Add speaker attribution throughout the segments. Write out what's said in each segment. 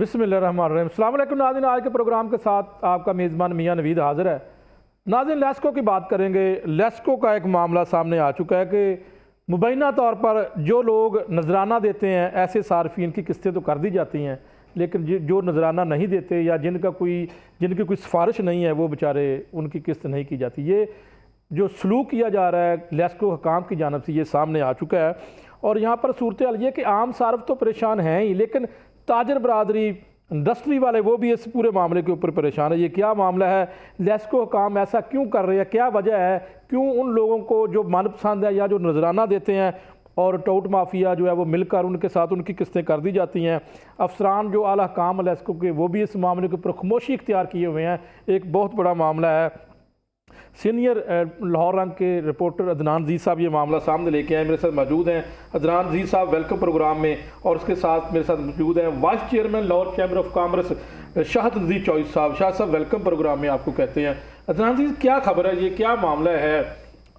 Speaker 1: बिस्मिल्लाहिर्रहमानिर्रहीम। अस्सलाम वालेकुम नाज़रीन, आज के प्रोग्राम के साथ आपका मेज़बान मियां नवीद हाज़िर है। नाज़रीन, लेस्को की बात करेंगे। लेस्को का एक मामला सामने आ चुका है कि मुबैना तौर पर जो लोग नजराना देते हैं ऐसे सार्फिन की किस्तें तो कर दी जाती हैं, लेकिन जो नजराना नहीं देते या जिनकी कोई सिफारिश नहीं है वो बेचारे उनकी किस्त नहीं की जाती। ये जो सलूक किया जा रहा है लेस्को हुकाम की जानब से ये सामने आ चुका है। और यहाँ पर सूरत हाल ये कि आम सार्फ तो परेशान हैं ही, लेकिन ताजर बरादरी इंडस्ट्री वाले वो भी इस पूरे मामले के ऊपर परेशान है। ये क्या मामला है, लेस्को हुकाम ऐसा क्यों कर रहे हैं, क्या वजह है, क्यों उन लोगों को जो मनपसंद है या जो नजराना देते हैं और टाउट माफिया जो है वो मिलकर उनके साथ उनकी किस्तें कर दी जाती हैं। अफसरान जो आला हुकाम लेस्को के वो भी इस मामले के ऊपर खामोशी इख्तियार किए हुए हैं। एक बहुत बड़ा मामला है। सीनियर लाहौर रंग के रिपोर्टर अदनान जी साहब ये मामला सामने लेके आए, मेरे साथ मौजूद हैं। अदनान जी साहब वेलकम प्रोग्राम में। और उसके साथ मेरे साथ मौजूद हैं vice chairman Lahore chamber of commerce Shahid Nazir Chaudhry sahab. Shah साहब वेलकम प्रोग्राम में आपको कहते हैं। अदनान जी, क्या खबर है, ये क्या मामला है?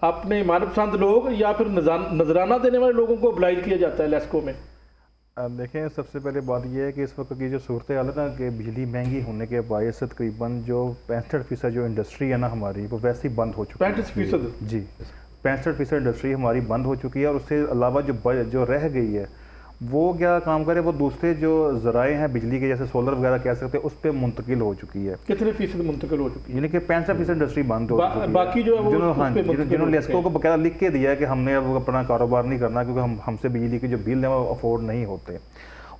Speaker 1: अपने मनपसंद लोग या फिर नजराना देने वाले लोगों को अप्लाई किया जाता है लेस्को में?
Speaker 2: देखें, सबसे पहले बात यह है कि इस वक्त की जो सूरत हाल है ना कि बिजली महंगी होने के बायस से तकरीबन जो 65% जो इंडस्ट्री है ना हमारी वो वैसे ही बंद हो चुकी है।
Speaker 1: 65%?
Speaker 2: जी, 65% इंडस्ट्री हमारी बंद हो चुकी है। और उससे अलावा जो रह गई है वो क्या काम करे, वो दूसरे जो ज़राए हैं बिजली के, जैसे सोलर वगैरह कह सकते हैं, उस पर मुंतकिल हो चुकी है।
Speaker 1: कितने फीसद मुंतकिल हो चुकी है?
Speaker 2: यानी कि 65% इंडस्ट्री बंद हो चुकी है।
Speaker 1: बाकी जो है वो
Speaker 2: जिन्होंने लेस्को को बकायदा लिख के दिया है कि हमने अब अपना कारोबार नहीं करना क्योंकि हमसे बिजली के जो बिल हैं वो अफोर्ड नहीं होते।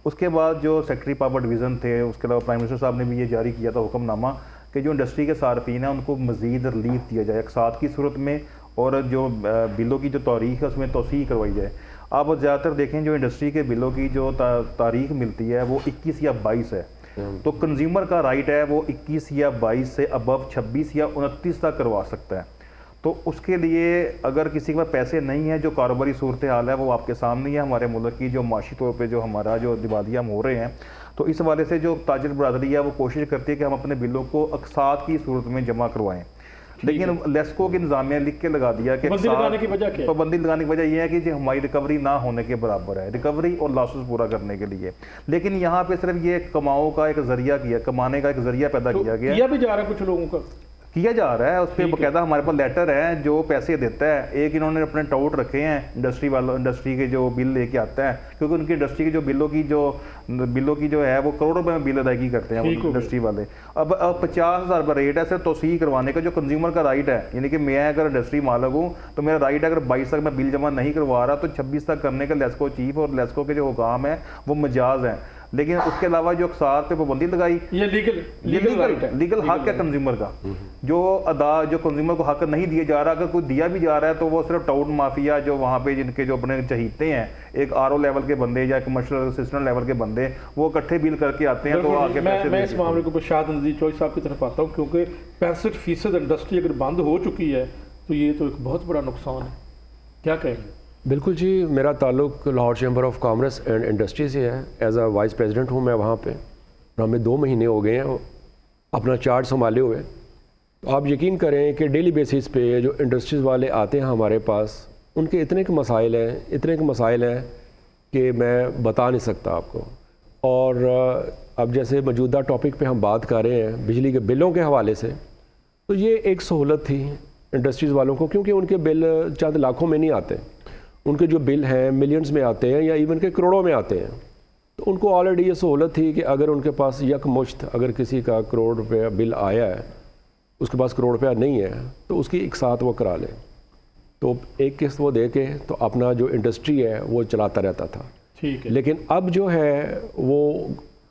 Speaker 2: उसके बाद जो सेक्रेटरी पावर डिवीज़न थे, उसके अलावा प्राइम मिनिस्टर साहब ने भी ये जारी किया था हुक्मनामा कि जो इंडस्ट्री के सार्फिन हैं उनको मज़ीद रिलीफ दिया जाए इक़साद की सूरत में, और जो बिलों की जो तारीख है उसमें तोसी करवाई जाए। आप ज़्यादातर देखें जो इंडस्ट्री के बिलों की जो तारीख मिलती है वो 21 या 22 है, तो कंज्यूमर का राइट है वो 21 या 22 से अबव 26 या 29 तक करवा सकता है। तो उसके लिए अगर किसी के पास पैसे नहीं है, जो कारोबारी सूरत हाल है वो आपके सामने ही है हमारे मुल्क की, जो माशी तौर पे जो हमारा जो दिवालिया हम हो रहे हैं, तो इस हवाले से जो ताजिर बरादरी है वो कोशिश करती है कि हम अपने बिलों को अक़सात की सूरत में जमा करवाएं। लेकिन लेस्को की निज़ामिया लिख के लगा दिया कि
Speaker 1: पाबंदी लगाने की वजह क्या है?
Speaker 2: पाबंदी लगाने की वजह यह है कि जो हमारी रिकवरी ना होने के बराबर है, रिकवरी और लॉसेस पूरा करने के लिए। लेकिन यहाँ पे सिर्फ ये कमाओ का एक जरिया कमाने का एक जरिया पैदा किया गया,
Speaker 1: किया भी जा रहा है, कुछ लोगों का
Speaker 2: किया जा रहा है। उस पर बाकायदा हमारे पास लेटर है जो पैसे देता है। एक इन्होंने अपने टाउट रखे हैं इंडस्ट्री के जो बिल लेके आता है, क्योंकि उनकी इंडस्ट्री के जो बिलों की जो है वो करोड़ों रुपए में बिल अदायगी करते हैं वो इंडस्ट्री वाले। अब 50,000 रुपये रेट है सिर्फ तोसी करवाने का, जो कंज्यूमर का राइट है। यानी कि मैं अगर इंडस्ट्री मालिक हूँ तो मेरा राइट है, अगर 22 तक मैं बिल जमा नहीं करवा रहा तो 26 तक करने का लेस्को चीफ और लेस्को के जो हुकाम है वो मजाज हैं। लेकिन उसके अलावा जो अक़सात पे पाबंदी लगाई, ये लीगल हक है कंज्यूमर का, जो कंज्यूमर को हक नहीं दिया जा रहा। अगर कोई दिया भी जा रहा है तो वो सिर्फ टाउट माफिया जो वहाँ पे जिनके जो अपने चहीते हैं, एक RO लेवल के बंदे या कमर्शियल असिस्टेंट लेवल के बंदे, वो इकट्ठे बिल करके आते हैं। तो आगे
Speaker 1: मैं इस मामले को शाहद नज़ीर चौधरी साहब की तरफ आता हूँ, क्योंकि 65% इंडस्ट्री अगर बंद हो चुकी है तो ये तो एक बहुत बड़ा नुकसान है। क्या कहेंगे?
Speaker 3: बिल्कुल जी, मेरा ताल्लुक़ Lahore chamber of commerce and industry से है। एज अ वाइस प्रेसिडेंट हूँ मैं वहाँ पे। हमें 2 महीने हो गए हैं अपना चार्ज संभाले हुए। तो आप यकीन करें कि डेली बेसिस पे जो इंडस्ट्रीज़ वाले आते हैं हमारे पास, उनके इतने के मसाइल हैं कि मैं बता नहीं सकता आपको। और अब जैसे मौजूदा टॉपिक पे हम बात कर रहे हैं बिजली के बिलों के हवाले से, तो ये एक सहूलत थी इंडस्ट्रीज़ वालों को, क्योंकि उनके बिल चंद लाखों में नहीं आते, उनके जो बिल हैं मिलियंस में आते हैं या इवन के करोड़ों में आते हैं। तो उनको ऑलरेडी ये सहूलत थी कि अगर उनके पास यकमुश्त अगर किसी का करोड़ रुपया बिल आया है, उसके पास करोड़ रुपया नहीं है, तो उसकी एक साथ वो करा ले, तो एक किस्त वो दे के तो अपना जो इंडस्ट्री है वो चलाता रहता था।
Speaker 1: ठीक है। लेकिन
Speaker 3: अब जो है वो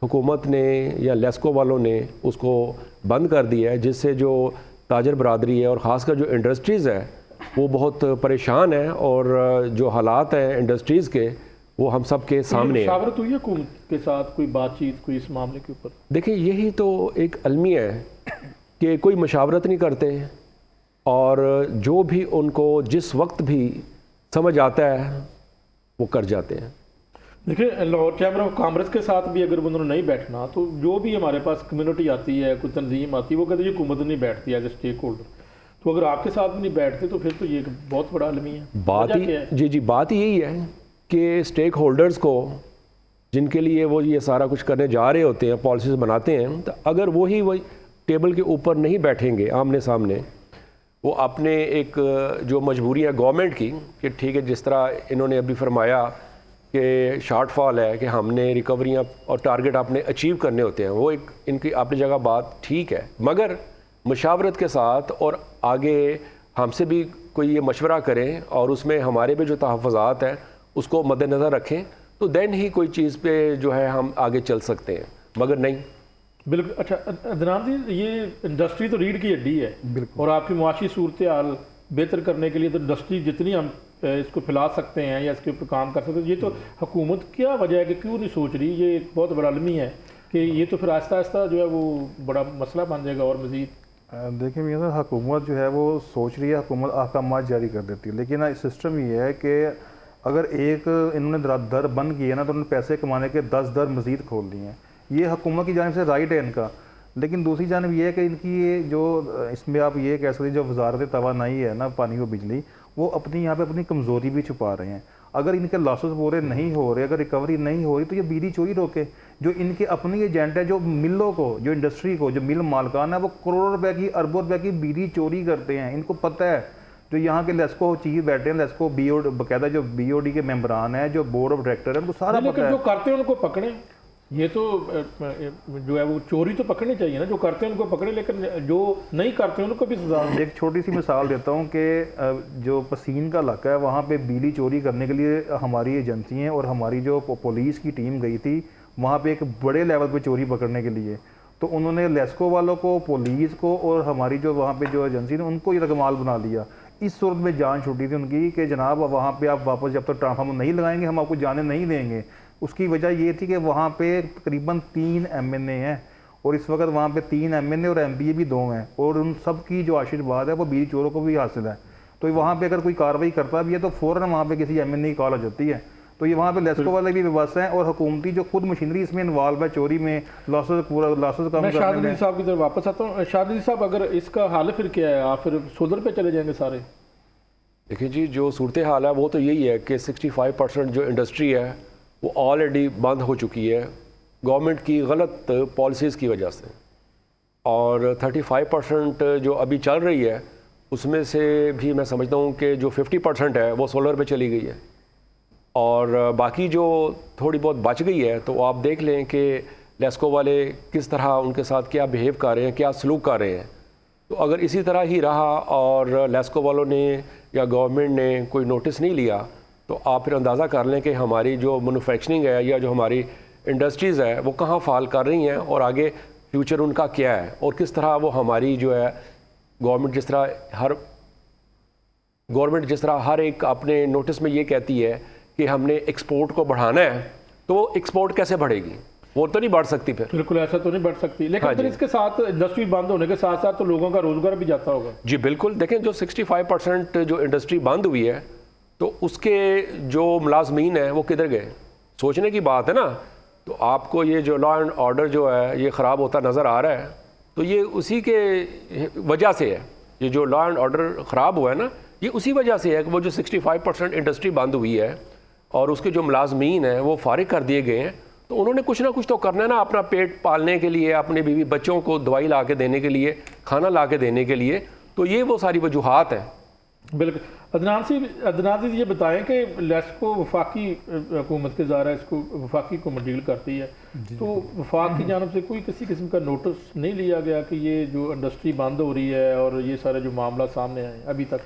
Speaker 3: हुकूमत ने या लेस्को वालों ने उसको बंद कर दिया है, जिससे जो ताजर बरादरी है और ख़ासकर जो इंडस्ट्रीज़ है वो बहुत परेशान है। और जो हालात हैं इंडस्ट्रीज़ के वो हम सब के सामने है।
Speaker 1: मुशावरत हुई है हुकूमत के साथ, कोई बातचीत, कोई इस मामले के ऊपर?
Speaker 3: देखिए, यही तो एक अलमिया है कि कोई मशावरत नहीं करते, और जो भी उनको जिस वक्त भी समझ आता है वो कर जाते हैं।
Speaker 1: देखिए, लाहौर चैम्बर ऑफ कॉमर्स के साथ भी अगर उन्होंने नहीं बैठना, तो जो भी हमारे पास कम्युनिटी आती है, कोई तंजीम आती है, वो कहते हैं हुकूमत नहीं बैठती एज ए स्टेक होल्डर। तो अगर आपके साथ भी नहीं बैठते तो फिर तो ये बहुत बड़ा अलमी है।
Speaker 3: बात ही यही है कि स्टेक होल्डर्स को जिनके लिए वो ये सारा कुछ करने जा रहे होते हैं, पॉलिसीज़ बनाते हैं, तो अगर वही टेबल के ऊपर नहीं बैठेंगे आमने सामने, वो अपने एक जो मजबूरी है गवर्नमेंट की कि ठीक है जिस तरह इन्होंने अभी फरमाया कि शॉर्टफॉल है कि हमने रिकवरियाँ और टारगेट आपने अचीव करने होते हैं, वो एक इनकी अपनी जगह बात ठीक है, मगर मशावरत के साथ और आगे हमसे भी कोई ये मशवरा करें और उसमें हमारे भी जो तहफ़्फ़ुज़ात हैं उसको मद्देनज़र रखें, तो देन ही कोई चीज़ पे जो है हम आगे चल सकते हैं, मगर नहीं।
Speaker 1: बिल्कुल। अच्छा अदनान जी, ये इंडस्ट्री तो रीढ़ की हड्डी है
Speaker 2: बिल्कुल।
Speaker 1: और आपकी मुआशी सूरत हाल बेहतर करने के लिए तो इंडस्ट्री जितनी हम इसको फैला सकते हैं या इसके ऊपर काम कर सकते हैं, ये तो हुकूमत क्या वजह है कि क्यों नहीं सोच रही? ये एक बहुत बड़ा अलमी है कि ये तो फिर आहिस्ता आहिस्ता जो है वो बड़ा मसला बन जाएगा और मज़ीद।
Speaker 2: देखिए मियां साहब, हुकूमत जो है वो सोच रही है, हुकूमत अहकामात जारी कर देती है, लेकिन सिस्टम ये है कि अगर एक इन्होंने दर बंद किया ना तो उन्होंने पैसे कमाने के 10 दर मज़ीद खोल दिए हैं। ये हुकूमत की जानिब से राइट है इनका, लेकिन दूसरी जानिब ये है कि इनकी ये जो इसमें आप ये कह सकते हैं जो वजारत तवानाई है ना, पानी व बिजली, वो अपनी यहाँ पे अपनी कमज़ोरी भी छुपा रहे हैं। अगर इनके लॉसेस पूरे नहीं हो रहे, अगर रिकवरी नहीं हो रही, तो ये बिजली चोरी रोके। जो इनके अपनी एजेंट है, जो मिलों को, जो इंडस्ट्री को, जो मिल मालकान है, वो करोड़ों रुपए की, अरबों रुपए की बिजली चोरी करते हैं। इनको पता है। जो यहाँ के लेस्को चीफ बैठे हैं, लेस्को बीओ बकायदा जो बीओडी के मेंबरान हैं, जो बोर्ड ऑफ डायरेक्टर है, उनको सारा पता है।
Speaker 1: जो करते हैं उनको पकड़े, ये तो जो है वो चोरी तो पकड़नी चाहिए ना, जो करते हैं उनको पकड़े, लेकिन जो नहीं करते हैं उनको भी सजा।
Speaker 2: एक छोटी सी मिसाल देता हूँ कि जो पसीन का इलाका है, वहाँ पे बिजली चोरी करने के लिए हमारी एजेंसी हैं और हमारी जो पुलिस की टीम गई थी वहाँ पे एक बड़े लेवल पे चोरी पकड़ने के लिए। तो उन्होंने लेस्को वालों को, पुलिस को और हमारी जो वहाँ पे जो एजेंसी ने उनको ये रकमाल बना दिया। इस सूरत में जान छूटी थी उनकी कि जनाब वहाँ पे आप वापस जब तक ट्रांसफार्मर नहीं लगाएंगे हम आपको जाने नहीं देंगे। उसकी वजह ये थी कि वहाँ पे तकरीबन 3 MNA हैं और इस वक्त वहाँ पे 3 MNA और MPA भी 2 हैं और उन सब की जो आशीर्वाद है वो बिजली चोरों को भी हासिल है। तो वहाँ पे अगर कोई कार्रवाई करता भी है तो फ़ौरन वहाँ पे किसी MNA की कॉल आ जाती है। तो ये वहाँ पे लेस्को वाले भी व्यवस्था है और हुकूमती जो खुद मशीनरी इसमें इन्वॉल्व है चोरी में, लॉसेस कम
Speaker 1: मैं शाद
Speaker 2: करने
Speaker 1: अली
Speaker 2: में।
Speaker 1: साहब की तरफ वापस आता हूँ। शाद अली साहब, अगर इसका हाल फिर क्या है, आप फिर सोलर पे चले जाएंगे सारे?
Speaker 3: देखिए जी, जो सूरत हाल है वो तो यही है कि 65% जो इंडस्ट्री है वो ऑलरेडी बंद हो चुकी है गवर्नमेंट की गलत पॉलिसीज़ की वजह से, और 35% जो अभी चल रही है उसमें से भी मैं समझता हूँ कि जो 50% है वो सोलर पे चली गई है, और बाकी जो थोड़ी बहुत बच गई है तो आप देख लें कि लेस्को वाले किस तरह उनके साथ क्या बिहेव कर रहे हैं, क्या सलूक कर रहे हैं। तो अगर इसी तरह ही रहा और लेस्को वालों ने या गवर्नमेंट ने कोई नोटिस नहीं लिया तो आप फिर अंदाज़ा कर लें कि हमारी जो मैन्युफैक्चरिंग है या जो हमारी इंडस्ट्रीज़ है वो कहाँ फाल कर रही हैं और आगे फ्यूचर उनका क्या है, और किस तरह वो हमारी जो है गवर्नमेंट जिस तरह हर एक अपने नोटिस में ये कहती है कि हमने एक्सपोर्ट को बढ़ाना है, तो वो एक्सपोर्ट कैसे बढ़ेगी? वो तो नहीं बढ़ सकती फिर।
Speaker 1: बिल्कुल ऐसा तो नहीं बढ़ सकती, लेकिन
Speaker 3: हाँ
Speaker 1: फिर इसके साथ इंडस्ट्री बंद होने के साथ साथ तो लोगों का रोजगार भी जाता होगा।
Speaker 3: जी बिल्कुल। देखें, जो 65% जो इंडस्ट्री बंद हुई है तो उसके जो मुलाजमीन हैं वो किधर गए? सोचने की बात है ना। तो आपको ये जो लॉ एंड ऑर्डर जो है ये ख़राब होता नज़र आ रहा है, तो ये उसी के वजह से है। ये जो लॉ एंड ऑर्डर ख़राब हुआ है ना, ये उसी वजह से है कि वो जो 65% इंडस्ट्री बंद हुई है और उसके जो मुलाजमीन हैं वो फारिग कर दिए गए हैं, तो उन्होंने कुछ ना कुछ तो करना है ना, अपना पेट पालने के लिए, अपने बीवी बच्चों को दवाई ला के देने के लिए, खाना ला के देने के लिए। तो ये वो सारी वजूहात हैं।
Speaker 1: बिल्कुल। अदनान जी ये बताएं कि लेस्को वफाकी हुकूमत के ज़ारा इसको वफाकी को डील करती है, तो वफाक की जानब से कोई किसी किस्म का नोटिस नहीं लिया गया कि ये जो इंडस्ट्री बंद हो रही है और ये सारे जो मामला सामने आए अभी तक?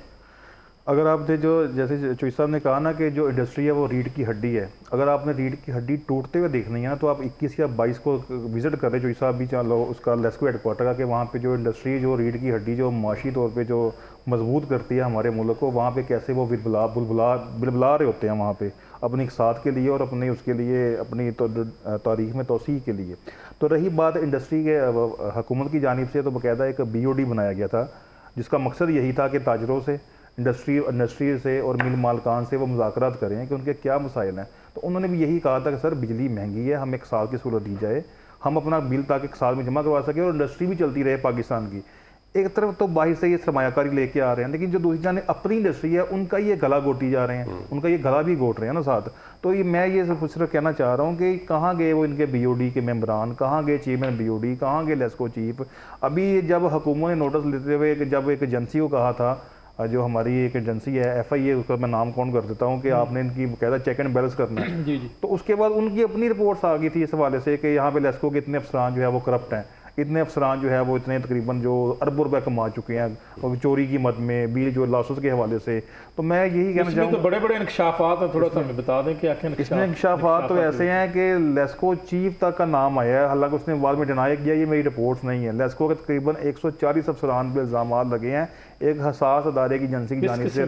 Speaker 2: अगर आपने जो जैसे चोइस साहब ने कहा ना कि जो इंडस्ट्री है वो रीढ़ की हड्डी है, अगर आपने रीढ़ की हड्डी टूटते हुए देखनी है ना तो आप 21 या 22 को विज़िट कर रहे चोइस साहब भी चलो उसका लेस्को हेडक्वार्टर का, कि वहाँ पे जो इंडस्ट्री जो रीढ़ की हड्डी जो माशी तौर पे जो मजबूत करती है हमारे मुल्क को, वहाँ पे कैसे वो बिलबुला रहे होते हैं वहाँ पे अपनी इक़्तिसाद के लिए और अपने उसके लिए अपनी तारीख में तोसी के लिए। तो रही बात इंडस्ट्री के हुकूमत की जानिब से, तो बाकायदा एक BOD बनाया गया था जिसका मकसद यही था कि ताजरों से, इंडस्ट्री से और मिल मालकान से वो मुज़ाकरात करें कि उनके क्या मसाइल हैं। तो उन्होंने भी यही कहा था कि सर बिजली महंगी है, हमें 1 साल की सहूलत दी जाए, हम अपना बिल ताकि 1 साल में जमा करवा सकें और इंडस्ट्री भी चलती रहे पाकिस्तान की। एक तरफ तो बाहर से ये सरमायाकारी लेके आ रहे हैं, लेकिन जो दूसरी जाने अपनी इंडस्ट्री है उनका ये गला घोटी जा रहे हैं, उनका ये गला भी घोट रहे हैं ना साथ। तो ये मैं ये सिर्फ कहना चाह रहा हूँ कि कहाँ गए वो इनके BOD के मेम्बरान, कहाँ गए चेयरमैन BOD, कहाँ गए लेस्को चीफ। अभी जब हुकूमत ने नोटिस लेते हुए जब एक एजेंसी को कहा था, जो हमारी एक एजेंसी है FIA, उसका मैं नाम कौन कर देता हूँ, कि आपने इनकी बाकायदा चेक एंड बैलेंस करना है।
Speaker 1: जी जी।
Speaker 2: तो उसके बाद उनकी अपनी रिपोर्ट्स आ गई थी इस हवाले से कि यहाँ पे लेस्को के इतने अफसरान जो है वो करप्ट हैं, इतने अफसरान जो है वो इतने तकरीबन जो अरबों रुपए कमा चुके हैं और चोरी की मद में बिल जो लॉसेस के हवाले से। तो मैं यही कहना
Speaker 1: इसमें
Speaker 2: चाहूँगा,
Speaker 1: तो बड़े बड़े इंकशाफात हैं, थोड़ा सा हमें बता दें कि आखिर
Speaker 2: इसमें इंकशाफात तो ऐसे हैं कि लेस्को चीफ तक का नाम आया है, हालांकि उसने बाद में डिनाई किया ये मेरी रिपोर्ट्स नहीं है। लेस्को के तकरीबन 140 अफसरान पे इल्ज़ाम लगे हैं, एक हसास अदारे की एजेंसी की जानिब से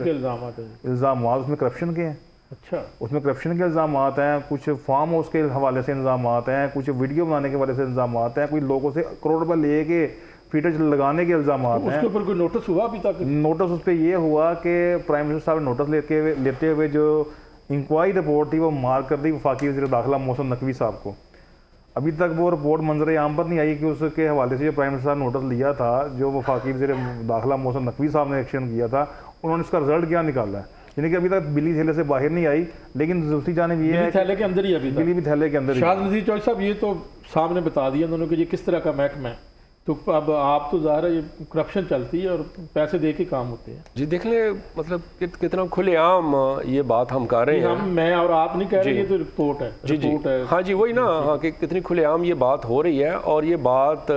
Speaker 2: इल्ज़ाम उसमें करप्शन के हैं।
Speaker 1: अच्छा,
Speaker 2: उसमें करप्शन के इल्ज़ाम हैं, कुछ फार्म हाउस के हवाले से इल्ज़ाम हैं, कुछ वीडियो बनाने के हवाले से इल्ज़ाम हैं, कोई लोगों से करोड़ रुपये लेके फीटर लगाने के इल्ज़ाम हैं।
Speaker 1: उसके ऊपर कोई नोटिस हुआ अभी तक?
Speaker 2: नोटिस उस पर ये हुआ कि प्राइम मिनिस्टर साहब ने नोटिस लेते हुए जो इंक्वायरी रिपोर्ट थी वो मार कर दी वफाकी वज़ीर दाखिला मोहसिन नकवी साहब को। अभी तक वो रिपोर्ट मंजर आम पर नहीं आई कि उसके हवाले से जो प्राइम मिनिस्टर साहब ने नोटिस लिया था, जो वफाकी वज़ीर दाखिला मोहसिन नकवी साहब ने एक्शन किया था, उन्होंने इसका रिजल्ट क्या निकाला है। यानी कि अभी तक बिल्ली थैले से बाहर नहीं आई, लेकिन दूसरी जानिब ये है
Speaker 1: थैले के अंदर ही अभी
Speaker 2: बिल्ली भी थैले के अंदर ही।
Speaker 1: शाद नज़ीर चौधरी साहब ये तो सामने बता दिया उन्होंने कि ये किस तरह का महकमा है, तो अब आप तो ज़ाहिर है ये करप्शन चलती है और पैसे दे के काम होते हैं।
Speaker 3: जी देख ले, मतलब कितना खुलेआम ये बात हम कर रहे हैं।
Speaker 1: मैं और आप नहीं कह रहे, ये तो रिपोर्ट है।
Speaker 3: जी जी, हाँ जी, वही ना, हाँ, कि कितनी खुलेआम ये बात हो रही है। और ये बात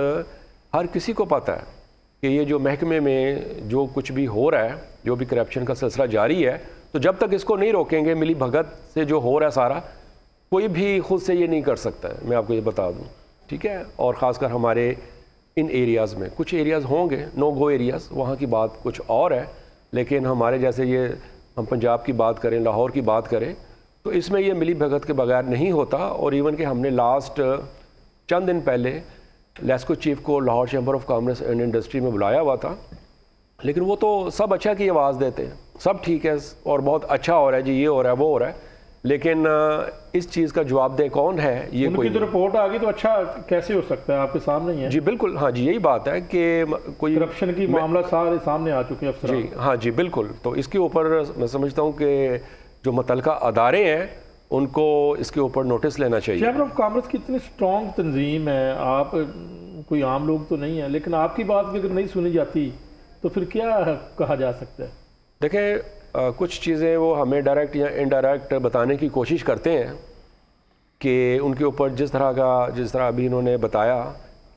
Speaker 3: हर किसी को पता है कि ये जो महकमे में जो कुछ भी हो रहा है, जो भी करप्शन का सिलसिला जारी है, तो जब तक इसको नहीं रोकेंगे, मिली भगत से जो हो रहा है सारा, कोई भी खुद से ये नहीं कर सकता है, मैं आपको ये बता दूं, ठीक है। और ख़ासकर हमारे इन एरियाज़ में कुछ एरियाज़ होंगे नो गो एरियाज़, वहाँ की बात कुछ और है, लेकिन हमारे जैसे ये हम पंजाब की बात करें, लाहौर की बात करें, तो इसमें ये मिली भगत के बगैर नहीं होता। और इवन कि हमने लास्ट चंद दिन पहले लेस्को चीफ को Lahore chamber of commerce and industry में बुलाया हुआ था, लेकिन वो तो सब अच्छा की आवाज़ देते हैं, सब ठीक है और बहुत अच्छा हो रहा है जी, ये हो रहा है वो हो रहा है, लेकिन इस चीज़ का जवाबदेह कौन है ये कोई
Speaker 1: तो रिपोर्ट आ गई तो अच्छा कैसे हो सकता है, आपके सामने ही है।
Speaker 3: जी बिल्कुल, हाँ जी, यही बात है कि कोई
Speaker 1: करप्शन की मामला सारे सामने आ चुके हैं अफसर।
Speaker 3: जी हाँ जी बिल्कुल। तो इसके ऊपर मैं समझता हूँ कि जो मुतल्लिका अदारे हैं उनको इसके ऊपर नोटिस लेना चाहिए।
Speaker 1: चैम्बर ऑफ कॉमर्स की इतनी स्ट्रॉन्ग तंजीम है, आप कोई आम लोग तो नहीं है, लेकिन आपकी बात भी अगर नहीं सुनी जाती तो फिर क्या कहा जा सकता है?
Speaker 3: देखें, कुछ चीज़ें वो हमें डायरेक्ट या इनडायरेक्ट बताने की कोशिश करते हैं कि उनके ऊपर जिस तरह अभी इन्होंने बताया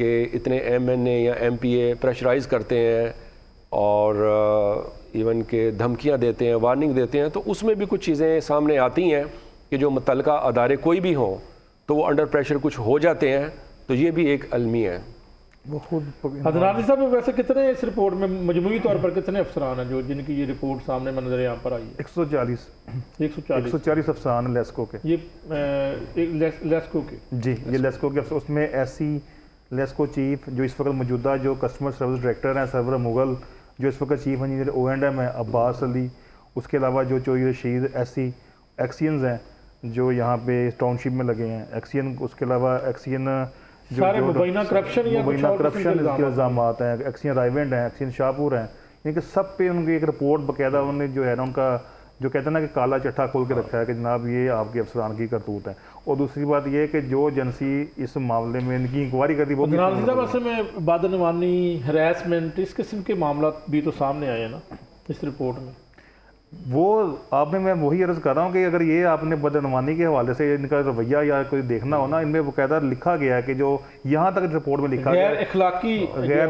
Speaker 3: कि इतने MNA या MPA प्रेशराइज़ करते हैं और इवन के धमकियां देते हैं, वार्निंग देते हैं, तो उसमें भी कुछ चीज़ें सामने आती हैं कि जो मुतल्लिका अदारे कोई भी हों तो वो अंडर प्रेशर कुछ हो जाते हैं। तो ये भी एक अलमी है।
Speaker 2: वो खुद
Speaker 1: अदनानी साहब, वैसे कितने इस रिपोर्ट में मजमूई तौर पर कितने अफसरान हैं जो जिनकी ये रिपोर्ट सामने मंजर यहाँ पर आई है?
Speaker 2: 140 अफसरान लेस्को के,
Speaker 1: ये लेस्को के।
Speaker 2: जी, ये लेस्को के, उसमें SC लेस्को चीफ जो इस वक्त मौजूदा जो कस्टमर सर्विस डायरेक्टर हैं सरवर मुगल, जो इस वक्त चीफ इंजीनियर O&M है अब्बास अली, उसके अलावा जो चौधरी रशीद SC एक्सियंस हैं जो यहाँ पे टाउनशिप में लगे हैं एक्सियन, उसके अलावा एक्सियन
Speaker 1: सारे मुबैना करप्शन के
Speaker 2: इल्ज़ाम हैं, एक्सियन राइवेंट हैं, एक्सियन शाहपुर हैं, यानी कि सब पे उनकी एक रिपोर्ट बाकायदा उन्होंने जो है ना उनका जो कहते हैं ना कि काला चिट्ठा खोल के रखा है कि जनाब ये आपके अफसरान की करतूत है। और दूसरी बात ये है कि जो एजेंसी इस मामले में इनकी इंक्वायरी करती वो
Speaker 1: वैसे में बदनवानी, हरासमेंट, इस किस्म के मामला भी तो सामने आए हैं ना इस रिपोर्ट में।
Speaker 2: वो आपने, मैं वही अर्ज़ कर रहा हूँ कि अगर ये आपने बदनवानी के हवाले से इनका रवैया या कोई देखना हो ना, इनमें बाकायदा लिखा गया है कि जो यहाँ तक रिपोर्ट में लिखा गया
Speaker 1: गैर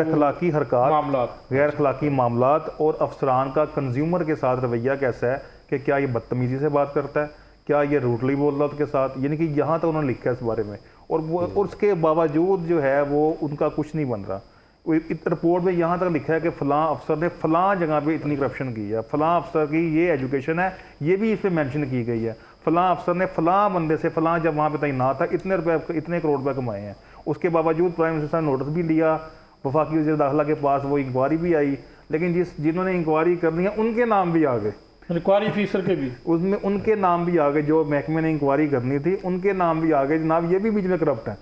Speaker 1: अखलाकी
Speaker 2: हरकत, गैर अखलाकी मामलात और अफसरान का कंज्यूमर के साथ रवैया कैसा है, कि क्या ये बदतमीज़ी से बात करता है, क्या ये रूटली बोल रहा है उसके साथ, यानी कि यहाँ तक उन्होंने लिखा है इस बारे में। और वो और उसके बावजूद जो है वो उनका कुछ नहीं बन रहा। रिपोर्ट में यहाँ तक लिखा है कि फ़लाँ अफसर ने फ़लाँ जगह पे इतनी करप्शन की है, फ़लाँ अफसर की ये एजुकेशन है, ये भी इसमें मेंशन की गई है, फ़लाँ अफसर ने फ़लाँ बंदे से फ़लाँ जब वहाँ पे तैनात था इतने करोड़ रुपए कमाए हैं। उसके बावजूद प्राइम मिनिस्टर ने नोटिस भी लिया, वफाकी वज़ीर दाखिला के पास वो इंक्वायरी भी आई, लेकिन जिन्होंने इंक्वायरी करनी है उनके नाम भी आ गए,
Speaker 1: इंक्वायरी ऑफिसर के भी
Speaker 2: उसमें उनके नाम भी आ गए, जो महकमे ने इंक्वायरी करनी थी उनके नाम भी आ गए, जनाब ये भी बीच में करप्ट है।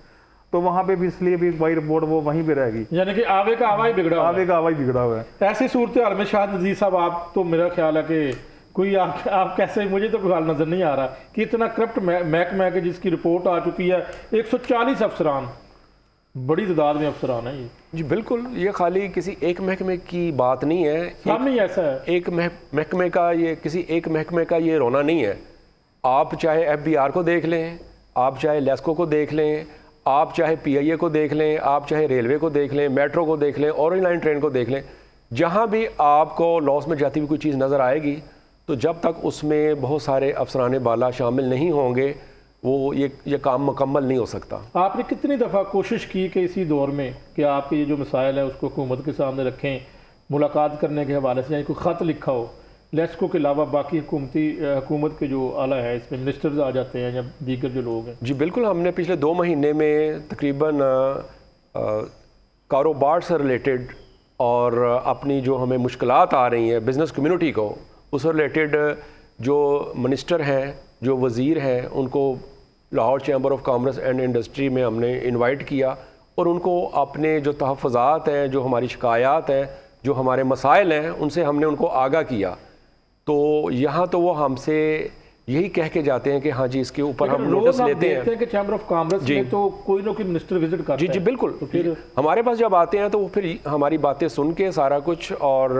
Speaker 2: तो वहाँ पे भी इसलिए भी बाई रिपोर्ट वो वहीं पे रहेगी।
Speaker 1: यानी कि आवे का आवा ही बिगड़ा हुआ है।
Speaker 2: आगे का आवाज बिगड़ा हुआ है।
Speaker 1: ऐसी सूरत हाल में शायद नजीर साहब, आप तो मेरा ख्याल है कि कोई आप कैसे, मुझे तो कोई हाल नजर नहीं आ रहा कि इतना करप्ट महकमा है कि जिसकी रिपोर्ट आ चुकी है 140 अफसरान, बड़ी तादाद में अफसरान है ये।
Speaker 3: जी बिल्कुल, ये खाली किसी एक महकमे की बात नहीं है,
Speaker 1: सब में ऐसा है।
Speaker 3: एक महकमे का, ये किसी एक महकमे का ये रोना नहीं है। आप चाहे FBR को देख लें, आप चाहे लेस्को को देख लें, आप चाहे PIA को देख लें, आप चाहे रेलवे को देख लें, मेट्रो को देख लें, ऑरेंज लाइन ट्रेन को देख लें, जहाँ भी आपको लॉस में जाती हुई कोई चीज़ नज़र आएगी, तो जब तक उसमें बहुत सारे अफसरान बाला शामिल नहीं होंगे वो ये काम मुकम्मल नहीं हो सकता।
Speaker 1: आपने कितनी दफ़ा कोशिश की कि इसी दौर में कि आपके ये जो मसाइल है उसको हुकूमत के सामने रखें, मुलाकात करने के हवाले से, यानी कोई ख़त लिखा हो? लेस्को के अलावा बाकी हुकूमत के जो आला है, इसमें मिनिस्टर्स आ जाते हैं या दीगर जो लोग हैं।
Speaker 3: जी बिल्कुल, हमने पिछले 2 महीने में तकरीबन कारोबार से रिलेटेड और अपनी जो हमें मुश्किलात आ रही हैं बिज़नेस कम्युनिटी को, उससे रिलेटेड जो मिनिस्टर हैं, जो वज़ीर हैं, उनको Lahore chamber of commerce and industry में हमने इनवाइट किया और उनको अपने जो तहफ़्फ़ुज़ात हैं, जो हमारी शिकायत हैं, जो हमारे मसाइल हैं, उनसे हमने उनको आगाह किया। तो यहाँ तो वो हमसे यही कह के जाते हैं कि हाँ जी इसके ऊपर हम नोटिस लेते हैं
Speaker 1: कि चैम्बर ऑफ कॉमर्स में तो कोई ना कोई मिनिस्टर विजिट करता
Speaker 3: है। जी बिल्कुल,
Speaker 1: तो फिर
Speaker 3: हमारे पास जब आते हैं तो वो फिर हमारी बातें सुन के सारा कुछ और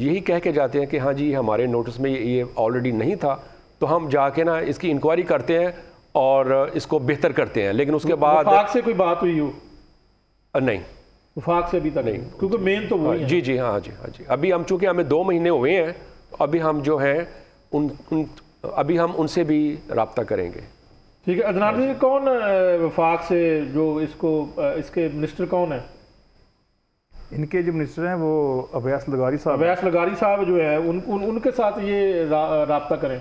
Speaker 3: यही कह के जाते हैं कि हाँ जी हमारे नोटिस में ये ऑलरेडी नहीं था, तो हम जाके ना इसकी इंक्वायरी करते हैं और इसको बेहतर करते हैं। लेकिन उसके बाद
Speaker 1: वफाक से कोई बात हुई हो?
Speaker 3: नहीं,
Speaker 1: वफाक से अभी तक नहीं, क्योंकि मेन तो वही है।
Speaker 3: जी जी हाँ जी हाँ जी। अभी हम चूँकि हमें 2 महीने हुए हैं, अभी हम जो है अभी हम उनसे भी रब्ता करेंगे।
Speaker 1: ठीक है। अदनान जी, कौन वफाक से जो इसके मिनिस्टर कौन है?
Speaker 2: इनके जो मिनिस्टर हैं वो अवैस लगारी साहब।
Speaker 1: अवैस लगारी साहब जो है उनके साथ ये रब्ता करें,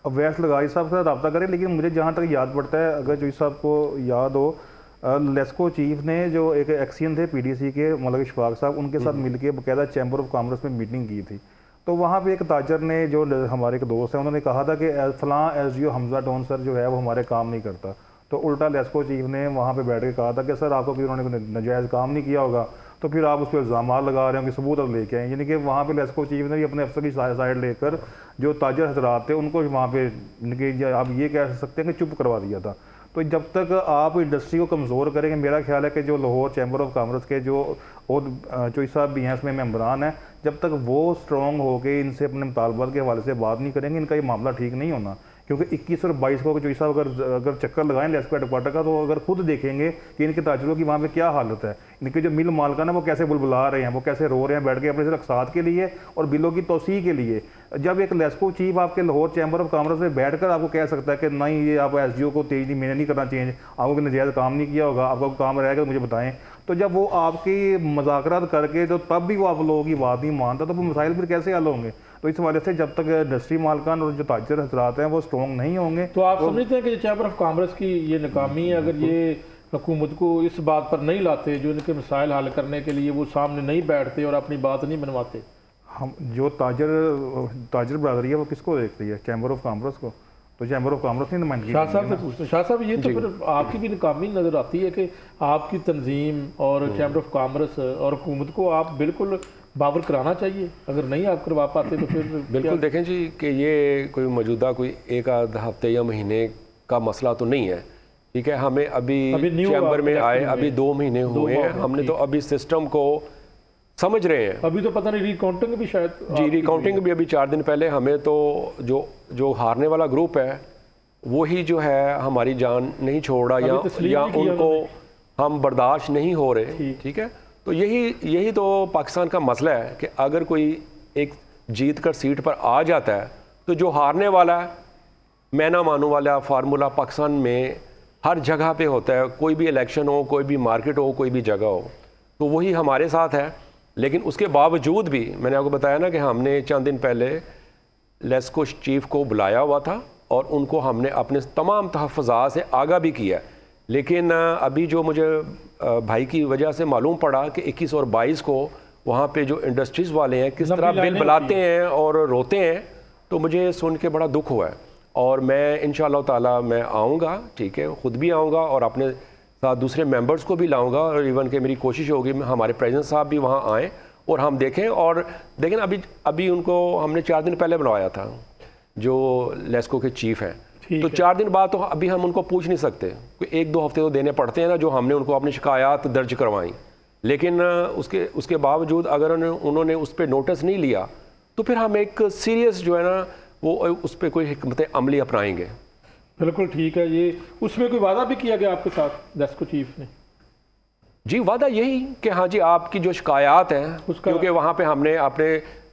Speaker 2: अवैस लगारी साहब के साथ रब्ता करें। लेकिन मुझे जहाँ तक याद पड़ता है, अगर जो साहब को याद हो, लेस्को चीफ ने जो एक एक्सियन थे PDC के मौलवी इशफाक साहब, उनके साथ मिलकर बाकायदा चैम्बर ऑफ कॉमर्स में मीटिंग की थी। तो वहाँ पे एक ताजर ने, जो हमारे एक दोस्त हैं, उन्होंने कहा था कि फलां SGO हमजा टोन सर जो है वो हमारे काम नहीं करता। तो उल्टा लेस्को चीफ ने वहाँ पे बैठ के कहा था कि सर आपको कि उन्होंने नाजायज़ काम नहीं किया होगा, तो फिर आप उस पर इल्ज़ाम लगा रहे होंगे, सबूत अब लेके आए। यानी कि वहाँ पे लेस्को चीफ ने भी अपने अफसर की साइड लेकर जो ताजर हजरात थे उनको वहाँ पे इनके आप ये कह सकते हैं कि चुप करवा दिया था। तो जब तक आप इंडस्ट्री को कमज़ोर करेंगे, मेरा ख्याल है कि जो लाहौर चैम्बर ऑफ कॉमर्स के जो और चोई साहब भी हैं इसमें मेम्बरान हैं, जब तक वो स्ट्रॉन्ग हो के इनसे अपने मुतालबात के हवाले से बात नहीं करेंगे, इनका ये मामला ठीक नहीं होना। क्योंकि 21 और 22 को चोई साहब अगर चक्कर लगाएं लेस्को हेडक्वार्टर का, तो अगर खुद देखेंगे कि इनके ताजरों की वहाँ पे क्या हालत है, इनके जो मिल मालकान है वो कैसे बुलबुला रहे हैं, वो कैसे रो रहे हैं बैठ के अपने सिर्फ अकसाद के लिए और बिलों की तोसी के लिए। जब एक लेस्को चीफ आपके लाहौर चैम्बर ऑफ कॉमर्स में बैठकर आपको कह सकता है कि नहीं ये आप SGO को तेज नहीं, मैंने नहीं करना चेंज, आपको नाजायज़ काम नहीं किया होगा, आपका काम रहेगा मुझे बताएं, तो जब वो आपकी मुज़ाकरात करके तो तब भी वो आप लोगों की बात नहीं मानता, तो वो मसाइल फिर कैसे हल होंगे? तो इस वजह से जब तक इंडस्ट्री मालकान और जो ताजर हजरात हैं वो स्ट्रॉन्ग नहीं होंगे,
Speaker 1: तो आप समझते हैं कि चैम्बर ऑफ कॉमर्स की ये नाकामी है, अगर ये हुकूमत को इस बात पर नहीं लाते, जो इनके मसाइल हल करने के लिए वो सामने नहीं बैठते और अपनी बात नहीं बनवाते?
Speaker 2: हम जो ताजर बरादरी है वो किसको देखती है? चैम्बर ऑफ कॉमर्स को। तो चैम्बर ऑफ कॉमर्स ने नुमाइंदगी।
Speaker 1: शाह साहब से पूछते हैं, शाह साहब ये तो फिर आपकी भी नाकामी नज़र आती है कि आपकी तंजीम और चैम्बर ऑफ कॉमर्स और हुकूमत को आप बिल्कुल बावर कराना चाहिए, अगर नहीं आप करवा पाते तो फिर
Speaker 3: बिल्कुल देखें जी कि ये कोई मौजूदा कोई एक आध हफ्ते या महीने का मसला तो नहीं है। ठीक है, हमें अभी चैम्बर में आए अभी 2 महीने हुए हैं, हमने तो अभी सिस्टम को समझ रहे हैं।
Speaker 1: अभी तो पता नहीं रिकाउंटिंग भी शायद
Speaker 3: जी, रिकाउंटिंग भी अभी 4 दिन पहले हमें तो जो हारने वाला ग्रुप है वही जो है हमारी जान नहीं छोड़ रहा या उनको हम बर्दाश्त नहीं हो रहे। ठीक है, तो यही तो पाकिस्तान का मसला है कि अगर कोई एक जीत कर सीट पर आ जाता है तो जो हारने वाला है, मैं ना मानू वाला फार्मूला पाकिस्तान में हर जगह पे होता है, कोई भी इलेक्शन हो, कोई भी मार्केट हो, कोई भी जगह हो, तो वही हमारे साथ है। लेकिन उसके बावजूद भी मैंने आपको बताया ना कि हमने चंद दिन पहले लेस्को चीफ को बुलाया हुआ था और उनको हमने अपने तमाम तहफ़्फ़ुज़ात से आगाह भी किया। लेकिन अभी जो मुझे भाई की वजह से मालूम पड़ा कि 21 और 22 को वहाँ पे जो इंडस्ट्रीज़ वाले हैं किस तरह बिल बुलाते हैं और रोते हैं, तो मुझे सुन के बड़ा दुख हुआ है। और मैं इंशाअल्लाह ताला मैं आऊँगा, ठीक है, ख़ुद भी आऊँगा और अपने साथ दूसरे मेंबर्स को भी लाऊंगा और इवन के मेरी कोशिश होगी हमारे प्रेसिडेंट साहब भी वहाँ आएँ और हम देखें। और देखें अभी उनको हमने 4 दिन पहले बुलवाया था जो लेस्को के चीफ हैं, तो 4 दिन बाद तो अभी हम उनको पूछ नहीं सकते, 1-2 हफ्ते तो देने पड़ते हैं ना, जो हमने उनको अपनी शिकायत दर्ज करवाई। लेकिन उसके बावजूद अगर उन्होंने उस पर नोटिस नहीं लिया तो फिर हम एक सीरियस जो है ना वो उस पर कोई हिकमत अमली अपनाएंगे।
Speaker 1: बिल्कुल ठीक है। ये उसमें कोई वादा भी किया गया आपके साथ लेस्को चीफ ने?
Speaker 3: जी, वादा यही कि हाँ जी आपकी जो शिकायत हैं, क्योंकि वहाँ पे हमने अपने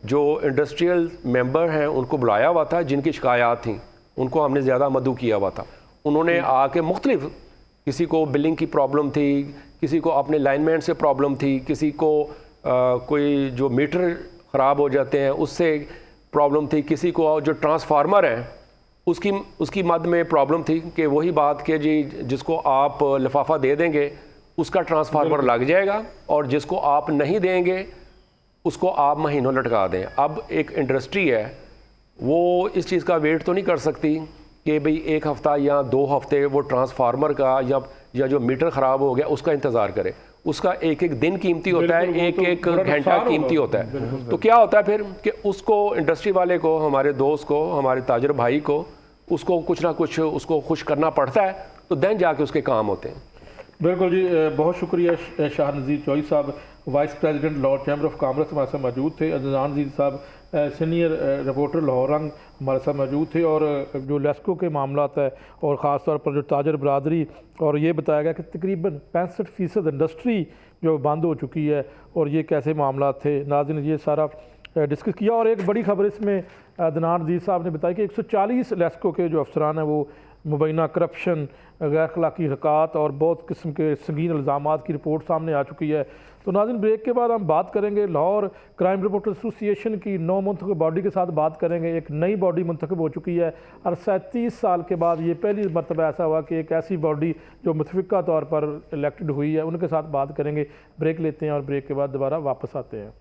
Speaker 3: जो इंडस्ट्रियल मेंबर हैं उनको बुलाया हुआ था जिनकी शिकायत थी, उनको हमने ज़्यादा मदऊ किया हुआ था। उन्होंने आके मुख्तलिफ, किसी को बिलिंग की प्रॉब्लम थी, किसी को अपने लाइनमैन से प्रॉब्लम थी, किसी को कोई जो मीटर ख़राब हो जाते हैं उससे प्रॉब्लम थी, किसी को जो ट्रांसफार्मर है उसकी मद में प्रॉब्लम थी कि वही बात कि जी जिसको आप लिफाफा दे देंगे उसका ट्रांसफार्मर लग जाएगा और जिसको आप नहीं देंगे उसको आप महीनों लटका दें। अब एक इंडस्ट्री है वो इस चीज़ का वेट तो नहीं कर सकती कि भाई 1 हफ़्ता या 2 हफ्ते वो ट्रांसफार्मर का या जो मीटर ख़राब हो गया उसका इंतज़ार करे। उसका एक दिन कीमती होता है, एक घंटा कीमती होता है। तो क्या होता है फिर कि उसको इंडस्ट्री वाले को, हमारे दोस्त को, हमारे ताजर भाई को, उसको कुछ ना कुछ उसको खुश करना पड़ता है, तो देन जाके उसके काम होते हैं।
Speaker 1: बिल्कुल जी, बहुत शुक्रिया। शाह नज़ीर चौधरी साहब vice president Lahore chamber of commerce हमारे साथ मौजूद थे। अदनान नज़ीर साहब सीनियर रिपोर्टर लाहौर रंग हमारे साथ मौजूद थे। और जो लेस्को के मामलात है और ख़ास तौर पर जो ताजर बरादरी, और ये बताया गया कि तकरीबन 65% इंडस्ट्री जो बंद हो चुकी है और ये कैसे मामला थे। नाज़रीन, ये सारा डिस्कस किया। और एक बड़ी खबर इसमें अदनान नज़ीर साहब ने बताया कि 140 लेस्को के जो अफसरान हैं वो मुबैना करप्शन, गैर अखलाकी हरकत और बहुत किस्म के संगीन इल्ज़ामात की रिपोर्ट सामने आ चुकी है। तो नाज़रीन, ब्रेक के बाद हम बात करेंगे लाहौर क्राइम रिपोर्टर्स एसोसिएशन की 9 मुंतखब बॉडी के साथ बात करेंगे। एक नई बॉडी मुंतखब हो चुकी है और 37 साल के बाद ये पहली मरतबा ऐसा हुआ कि एक ऐसी बॉडी जो मुतफ़िक़ा तौर पर इलेक्टेड हुई है, उनके साथ बात करेंगे। ब्रेक लेते हैं और ब्रेक के बाद दोबारा वापस आते हैं।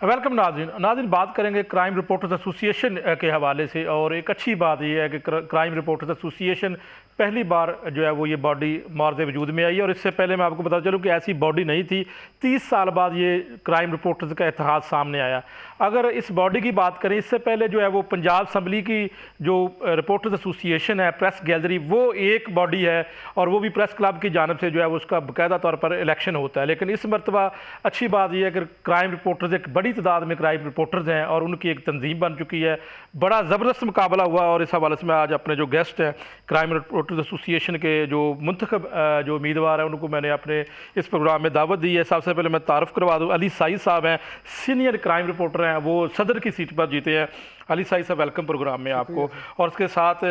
Speaker 1: वेलकम नाज़रीन, बात करेंगे क्राइम रिपोर्टर्स एसोसिएशन के हवाले से। और एक अच्छी बात यह है कि क्राइम रिपोर्टर्स एसोसिएशन पहली बार जो है वो ये बॉडी मार्ज़ वजूद में आई है। और इससे पहले मैं आपको बता चलूँ कि ऐसी बॉडी नहीं थी। 30 साल बाद ये क्राइम रिपोर्टर्स का इतिहाद सामने आया। अगर इस बॉडी की बात करें, इससे पहले जो है वो पंजाब असम्बली की जो रिपोर्टर्स एसोसिएशन है, प्रेस गैलरी, वो एक बॉडी है और वो भी प्रेस क्लब की जानब से जो है वो उसका बाकायदा तौर पर इलेक्शन होता है। लेकिन इस मरतबा अच्छी बात यह है कि क्राइम रिपोर्टर्स, एक बड़ी तादाद में क्राइम रिपोर्टर्स हैं और उनकी एक तंजीम बन चुकी है। बड़ा ज़बरदस्त मुकाबला हुआ और इस हवाले से मैं आज अपने जो गेस्ट हैं क्राइम रिपोर्टर्स एसोसिएशन के जो मुंतखब जो उम्मीदवार हैं उनको मैंने अपने इस प्रोग्राम में दावत दी है। सबसे पहले मैं तारुफ करवा दूँ, अली साइद साहब हैं, सीनियर क्राइम रिपोर्टर हैं, वो सदर की सीट पर जीते हैं। अली साइद साहब, वेलकम प्रोग्राम में आपको। और उसके साथ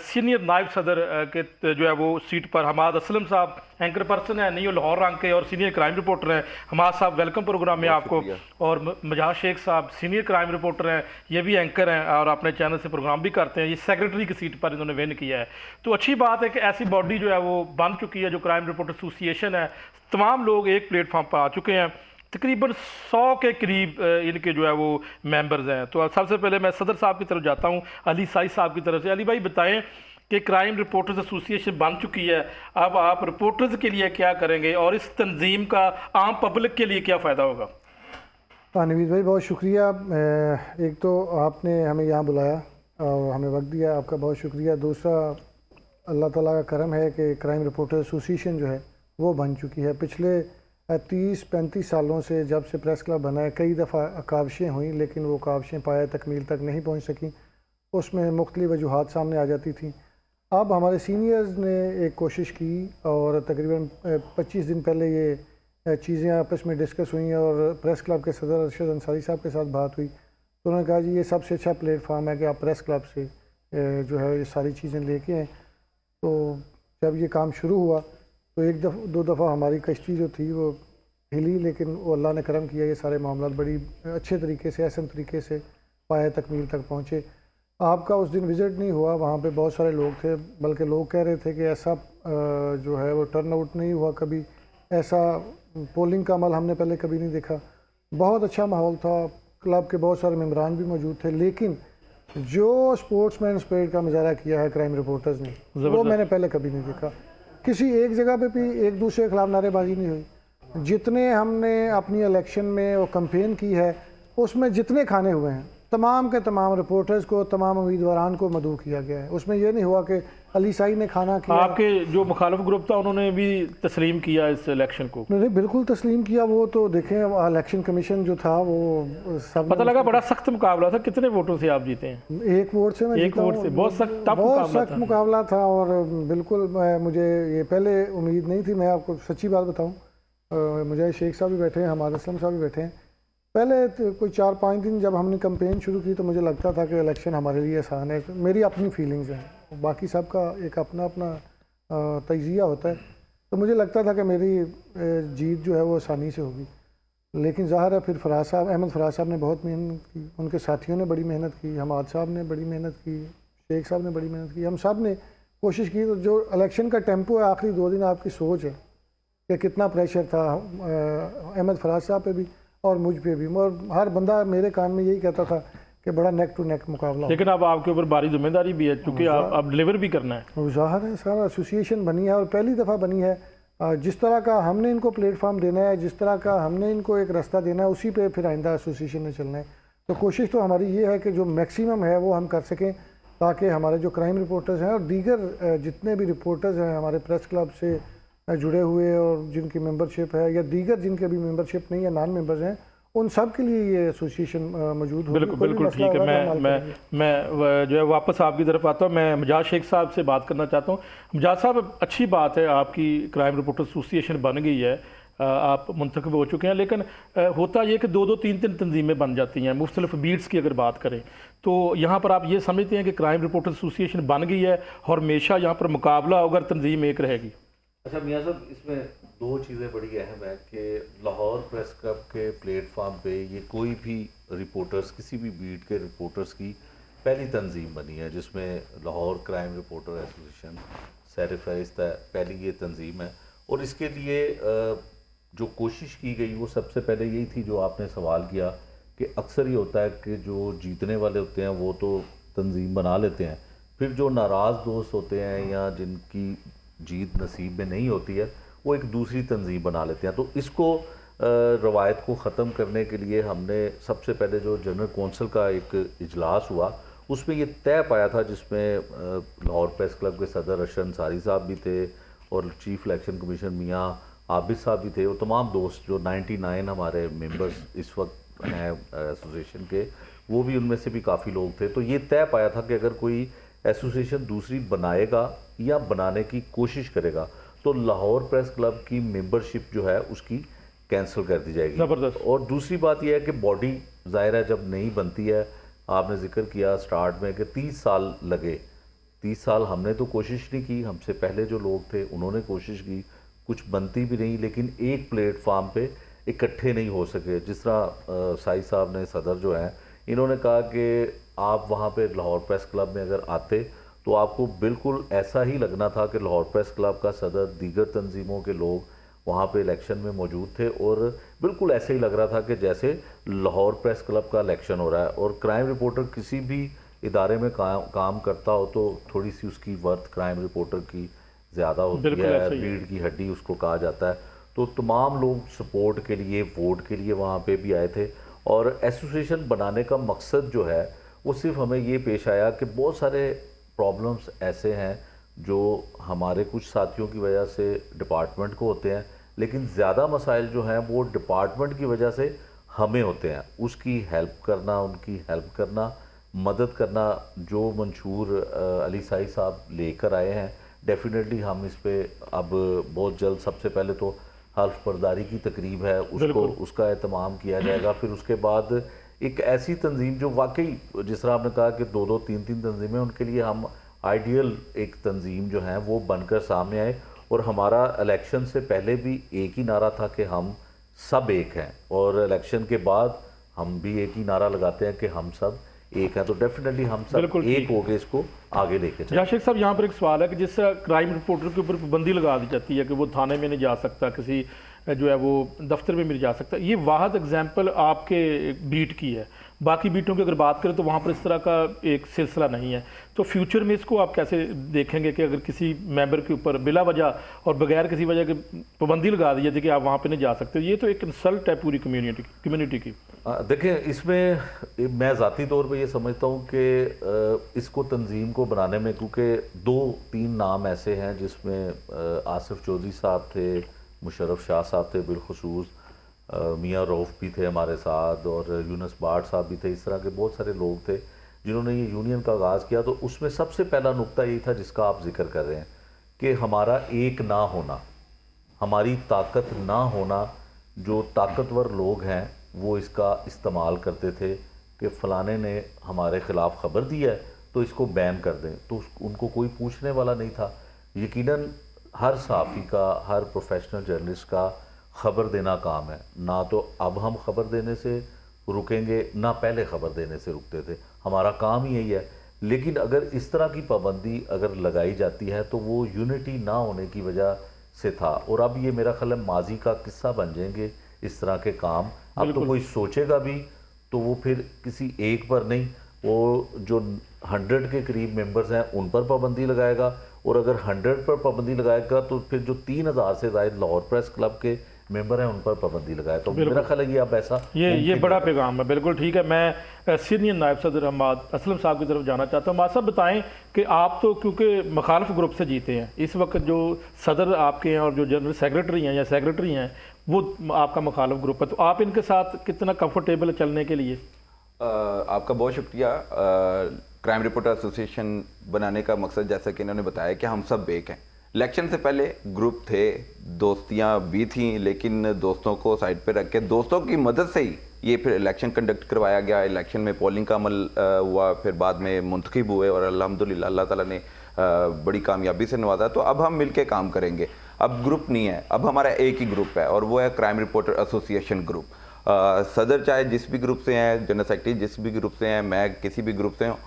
Speaker 1: सीनियर नायब सदर के जो है वो सीट पर हमाद असलम साहब, एंकर पर्सन है, नहीं लाहौर रंग के और सीनियर क्राइम रिपोर्टर हैं। हमाद साहब, वेलकम प्रोग्राम में आपको। और मजाज शेख साहब, सीनियर क्राइम रिपोर्टर हैं, ये भी एंकर हैं और अपने चैनल से प्रोग्राम भी करते हैं। ये सेक्रेटरी की सीट पर इन्होंने विन किया है। तो अच्छी बात है कि ऐसी बॉडी जो है वो बन चुकी है जो क्राइम रिपोर्टर एसोसिएशन है। तमाम लोग एक प्लेटफॉर्म पर आ चुके हैं, तकरीबन 100 के करीब इनके जो है वो मेंबर्स हैं। तो सबसे पहले मैं सदर साहब की तरफ जाता हूँ, अली साइद साहब की तरफ से। अली भाई, बताएं कि क्राइम रिपोर्टर्स एसोसिएशन बन चुकी है, अब आप रिपोर्टर्स के लिए क्या करेंगे और इस तंजीम का आम पब्लिक के लिए क्या फ़ायदा होगा?
Speaker 4: नवीद भाई, बहुत शुक्रिया। एक तो आपने हमें यहाँ बुलाया और हमें वक्त दिया, आपका बहुत शुक्रिया। दूसरा, अल्लाह ताला का करम है कि क्राइम रिपोर्टर्स एसोसिएशन जो है वो बन चुकी है। पिछले 30-35 सालों से जब से प्रेस क्लब बना है, कई दफ़ा काविशें हुई लेकिन वो काविशें पाया तकमील तक नहीं पहुँच सकी। उसमें मुख्तलिफ वजूहात सामने आ जाती थी। अब हमारे सीनियर्स ने एक कोशिश की और तकरीबन 25 दिन पहले ये चीज़ें आपस में डिस्कस हुई और प्रेस क्लब के सदर अरशद अंसारी साहब के साथ बात हुई। तो उन्होंने कहा जी ये सबसे अच्छा प्लेटफार्म है कि आप प्रेस क्लब से जो है ये सारी चीज़ें लेके आएँ। तो जब ये काम शुरू हुआ तो 1-2 दफ़ा हमारी कश्ती जो थी वो हिली, लेकिन वो अल्लाह ने करम किया, ये सारे मामला बड़ी अच्छे तरीके से, ऐसे तरीके से पाए तकमील तक पहुँचे। आपका उस दिन विज़िट नहीं हुआ, वहाँ पे बहुत सारे लोग थे, बल्कि लोग कह रहे थे कि ऐसा जो है वो टर्न आउट नहीं हुआ कभी, ऐसा पोलिंग का अमल हमने पहले कभी नहीं देखा। बहुत अच्छा माहौल था, क्लब के बहुत सारे मेम्बरान भी मौजूद थे, लेकिन जो स्पोर्ट्समैन स्पिरिट का मुजाहरा किया है क्राइम रिपोर्टर्स ने, वो
Speaker 1: जबरदस्त।
Speaker 4: मैंने पहले कभी नहीं देखा। किसी एक जगह पे भी एक दूसरे के खिलाफ नारेबाजी नहीं हुई। जितने हमने अपनी इलेक्शन में वो कैंपेन की है, उसमें जितने खाने हुए हैं तमाम के तमाम रिपोर्टर्स को, तमाम उम्मीदवारान को मदऊ किया गया है। उसमें यह नहीं हुआ कि अली साई ने खाना किया।
Speaker 1: आपके जो मुखालिफ ग्रुप था उन्होंने भी तस्लीम किया इस इलेक्शन को?
Speaker 4: नहीं, बिल्कुल तस्लीम किया। वो तो देखें, इलेक्शन कमीशन जो था वो सब
Speaker 1: पता लगा बड़ा सख्त मुकाबला था। कितने वोटों से आप जीते हैं?
Speaker 4: एक वोट से मैं
Speaker 1: एक
Speaker 4: जीता
Speaker 1: वोट
Speaker 4: हूं।
Speaker 1: से बहुत सख्त टफ
Speaker 4: बहुत
Speaker 1: मुकाबला
Speaker 4: सख्त
Speaker 1: था।
Speaker 4: मुकाबला था और बिल्कुल मुझे ये पहले उम्मीद नहीं थी। मैं आपको सच्ची बात बताऊं, मुझे शेख साहब भी बैठे हैं, हमाद असलम साहब भी बैठे हैं। पहले तो कोई 4-5 दिन जब हमने कैंपेन शुरू की तो मुझे लगता था कि इलेक्शन हमारे लिए आसान है। मेरी अपनी फीलिंग्स हैं, बाकी सबका एक अपना अपना तजिया होता है। तो मुझे लगता था कि मेरी जीत जो है वो आसानी से होगी, लेकिन ज़ाहिर है फिर फराज साहब, अहमद फराज साहब ने बहुत मेहनत की, उनके साथियों ने बड़ी मेहनत की, हमाद साहब ने बड़ी मेहनत की, शेख साहब ने बड़ी मेहनत की, हम सब ने कोशिश की। तो जो इलेक्शन का टेम्पो है आखिरी 2 दिन, आपकी सोच है कि कितना प्रेशर था अहमद फराज साहब पे भी और मुझ पे भी, और हर बंदा मेरे कान में यही कहता था कि बड़ा नेक टू नेक मुकाबला।
Speaker 1: लेकिन अब आपके ऊपर भारी जिम्मेदारी भी है, क्योंकि आप डिलीवर भी करना है।
Speaker 4: ज़ाहिर है सारा एसोसिएशन बनी है और पहली दफ़ा बनी है। जिस तरह का हमने इनको प्लेटफॉर्म देना है, जिस तरह का हमने इनको एक रास्ता देना है, उसी पे फिर आइंदा एसोसिएशन ने चलना है। तो कोशिश तो हमारी ये है कि जो मैक्सिमम है वो हम कर सकें, ताकि हमारे जो क्राइम रिपोर्टर्स हैं और दीगर जितने भी रिपोर्टर्स हैं हमारे प्रेस क्लब से जुड़े हुए और जिनकी मेंबरशिप है या दीगर जिनके भी मेंबरशिप नहीं है, नॉन मेंबर्स हैं, उन सब के लिए ये एसोसिएशन मौजूद होगी।
Speaker 1: बिल्कुल
Speaker 4: कोई भी
Speaker 1: बिल्कुल
Speaker 4: मसला
Speaker 1: ठीक है।
Speaker 4: होगा तो हम हल
Speaker 1: मैं
Speaker 4: करेंगे।
Speaker 1: मैं जो है वापस आपकी तरफ आता हूँ। मैं मजाज शेख साहब से बात करना चाहता हूँ। मजाज साहब, अच्छी बात है आपकी क्राइम रिपोर्टर एसोसिएशन बन गई है, आप मुंतखब हो चुके हैं, लेकिन होता ये कि 2-2, 3-3 तंजीमें बन जाती हैं। मुख्तलिफ बीट्स की अगर बात करें तो यहाँ पर आप ये समझते हैं कि क्राइम रिपोर्टर एसोसिएशन बन गई है और हमेशा यहाँ पर मुकाबला होगा, तंजीम एक रहेगी?
Speaker 5: अच्छा मियाँ साहब, इसमें 2 चीज़ें बड़ी अहम है कि लाहौर प्रेस क्लब के प्लेटफॉर्म पे ये कोई भी रिपोर्टर्स, किसी भी बीट के रिपोर्टर्स की पहली तंजीम बनी है, जिसमें लाहौर क्राइम रिपोर्टर एसोसिएशन सैर फहरिस्त है, पहली ये तंजीम है। और इसके लिए जो कोशिश की गई वो सबसे पहले यही थी जो आपने सवाल किया कि अक्सर ये होता है कि जो जीतने वाले होते हैं वो तो तंजीम बना लेते हैं, फिर जो नाराज़ दोस्त होते हैं या जिनकी जीत नसीब में नहीं होती है वो एक दूसरी तंजीम बना लेते हैं। तो इसको रवायत को ख़त्म करने के लिए हमने सबसे पहले जो जनरल कौंसिल का एक इजलास हुआ उसमें ये तय पाया था, जिसमें लाहौर प्रेस क्लब के सदर अशर अंसारी साहब भी थे और चीफ इलेक्शन कमीशन मियाँ आबिद साहब भी थे, और तमाम दोस्त जो 99 हमारे मेंबर्स इस वक्त हैं एसोसिएशन के, वो भी उनमें से भी काफ़ी लोग थे। तो ये तय पाया था कि अगर कोई एसोसिएशन दूसरी बनाएगा या बनाने की कोशिश करेगा तो लाहौर प्रेस क्लब की मेंबरशिप जो है उसकी कैंसिल कर दी जाएगी।
Speaker 1: ज़बरदस्त।
Speaker 5: और दूसरी बात यह है कि बॉडी ज़ाहिर है जब नहीं बनती है, आपने जिक्र किया स्टार्ट में कि 30 साल लगे। 30 साल हमने तो कोशिश नहीं की, हमसे पहले जो लोग थे उन्होंने कोशिश की, कुछ बनती भी नहीं, लेकिन एक प्लेटफार्म पे इकट्ठे नहीं हो सके। जिस तरह साई साहब ने, सदर जो हैं, इन्होंने कहा कि आप वहाँ पे लाहौर प्रेस क्लब में अगर आते तो आपको बिल्कुल ऐसा ही लगना था कि लाहौर प्रेस क्लब का सदर, दीगर तंजीमों के लोग वहाँ पे इलेक्शन में मौजूद थे, और बिल्कुल ऐसे ही लग रहा था कि जैसे लाहौर प्रेस क्लब का इलेक्शन हो रहा है। और क्राइम रिपोर्टर किसी भी इदारे में काम करता हो तो थोड़ी सी उसकी वर्थ क्राइम रिपोर्टर की ज़्यादा होती है, रीढ़ की हड्डी उसको कहा जाता है। तो तमाम लोग सपोर्ट के लिए, वोट के लिए वहाँ पे भी आए थे। और एसोसिएशन बनाने का मकसद जो है वो सिर्फ हमें ये पेश आया कि बहुत सारे प्रॉब्लम्स ऐसे हैं जो हमारे कुछ साथियों की वजह से डिपार्टमेंट को होते हैं, लेकिन ज़्यादा मसाइल जो हैं वो डिपार्टमेंट की वजह से हमें होते हैं। उसकी हेल्प करना, उनकी हेल्प करना, मदद करना, जो मंशूर अली साई साहब लेकर आए हैं, डेफिनेटली हम इस पे अब बहुत जल्द, सबसे पहले तो हल्फ बर्दारी की तकरीब है उसका एहतमाम किया जाएगा। फिर उसके बाद एक ऐसी तंजीम जो वाकई, जिस तरह आपने कहा कि 2-2, 3-3 तंजीमें, उनके लिए हम आइडियल एक तंजीम जो है वो बनकर सामने आए। और हमारा इलेक्शन से पहले भी एक ही नारा था कि हम सब एक हैं, और इलेक्शन के बाद हम भी एक ही नारा लगाते हैं कि हम सब एक है। तो डेफिनेटली हम सब एक होकर इसको आगे लेके चलें।
Speaker 1: जाशिक साहब, यहाँ पर एक सवाल है कि जिस क्राइम रिपोर्टर के ऊपर पाबंदी लगा दी जाती है कि वो थाने में नहीं जा सकता, किसी जो है वो दफ्तर में मिल जा सकता है। ये वाहद एग्जाम्पल आपके बीट की है, बाकी बीटों की अगर बात करें तो वहाँ पर इस तरह का एक सिलसिला नहीं है। तो फ्यूचर में इसको आप कैसे देखेंगे कि अगर किसी मेंबर के ऊपर बिला वजह और बगैर किसी वजह के पाबंदी लगा दी जाती है कि आप वहाँ पे नहीं जा सकते, ये तो एक इंसल्ट है पूरी कम्युनिटी की।
Speaker 5: देखिए, इसमें मैं ज़ाती तौर पे ये समझता हूँ कि इसको तंजीम को बनाने में, क्योंकि 2-3 नाम ऐसे हैं जिसमें आसिफ चौधरी साहब थे, मुशर्रफ शाह साहब थे, बिलखुसूस मियाँ रऊफ़ भी थे हमारे साथ, और यूनुस बाट साहब भी थे। इस तरह के बहुत सारे लोग थे जिन्होंने ये यूनियन का आगाज़ किया। तो उसमें सबसे पहला नुक्ता यही था जिसका आप जिक्र कर रहे हैं कि हमारा एक ना होना, हमारी ताकत ना होना। जो ताकतवर लोग हैं वो इसका इस्तेमाल करते थे कि फ़लाने ने हमारे ख़िलाफ़ ख़बर दी है तो इसको बैन कर दें, तो उनको कोई पूछने वाला नहीं था। यकीनन हर सहाफ़ी का, हर प्रोफेशनल जर्नलिस्ट का ख़बर देना काम है। ना तो अब हम ख़बर देने से रुकेंगे, ना पहले ख़बर देने से रुकते थे, हमारा काम ही यही है। लेकिन अगर इस तरह की पाबंदी अगर लगाई जाती है तो वो यूनिटी ना होने की वजह से था, और अब ये मेरा ख्याल है माजी का किस्सा बन जाएंगे इस तरह के काम। अब तो कोई सोचेगा भी तो वो फिर किसी एक पर नहीं, वो जो 100 के करीब मेंबर्स हैं उन पर पाबंदी लगाएगा, और अगर 100 पर पाबंदी लगाएगा तो फिर जो 3000 से ज़ायद लाहौर प्रेस क्लब के मेंबर हैं उन पर पाबंदी लगाए। तो मेरा ख्याल है ये अब ऐसा
Speaker 1: ये बड़ा पैगाम है। बिल्कुल ठीक है। मैं सीनियर नायब सदर हमाद असलम साहब की तरफ जाना चाहता हूँ। हमाद साहब बताएं कि आप तो क्योंकि मुखालिफ ग्रुप से जीते हैं, इस वक्त जो सदर आपके हैं और जो जनरल सेक्रेटरी हैं या सेक्रेटरी हैं वो आपका मुखालिफ ग्रुप है, तो आप इनके साथ कितना कंफर्टेबल है चलने के लिए?
Speaker 6: आपका बहुत शुक्रिया। क्राइम रिपोर्टर एसोसिएशन बनाने का मकसद, जैसा कि इन्होंने बताया, कि हम सब एक हैं। इलेक्शन से पहले ग्रुप थे, दोस्तियां भी थीं, लेकिन दोस्तों को साइड पे रख के दोस्तों की मदद से ही ये फिर इलेक्शन कंडक्ट करवाया गया। इलेक्शन में पोलिंग का अमल हुआ, फिर बाद में मुंतखब हुए, और अल्हम्दुलिल्लाह अल्लाह ताला ने बड़ी कामयाबी से नवाजा। तो अब हम मिलके काम करेंगे। अब ग्रुप नहीं है, अब हमारा एक ही ग्रुप है, और वो है क्राइम रिपोर्टर एसोसिएशन ग्रुप। सदर चाहे जिस भी ग्रुप से हैं, जनरल सेक्रेटरी जिस भी ग्रुप से हैं, मैं किसी भी ग्रुप से हूँ,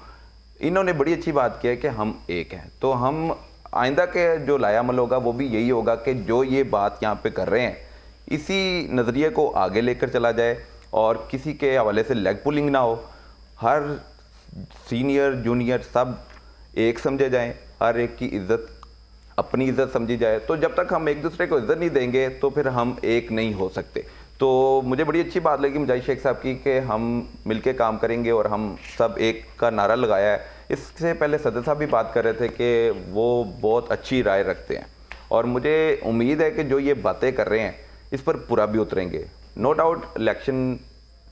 Speaker 6: इन्होंने बड़ी अच्छी बात की है कि हम एक हैं। तो हम आइंदा के जो लायामल होगा वो भी यही होगा कि जो ये बात यहाँ पे कर रहे हैं इसी नज़रिए को आगे लेकर चला जाए, और किसी के हवाले से लेग पुलिंग ना हो। हर सीनियर जूनियर सब एक समझे जाएं, हर एक की इज्जत अपनी इज्जत समझी जाए। तो जब तक हम एक दूसरे को इज्जत नहीं देंगे तो फिर हम एक नहीं हो सकते। तो मुझे बड़ी अच्छी बात लगी मुजाहिद शेख साहब की कि हम मिलके काम करेंगे, और हम सब एक का नारा लगाया है। इससे पहले सदर साहब भी बात कर रहे थे कि वो बहुत अच्छी राय रखते हैं, और मुझे उम्मीद है कि जो ये बातें कर रहे हैं इस पर पूरा भी उतरेंगे। नो डाउट इलेक्शन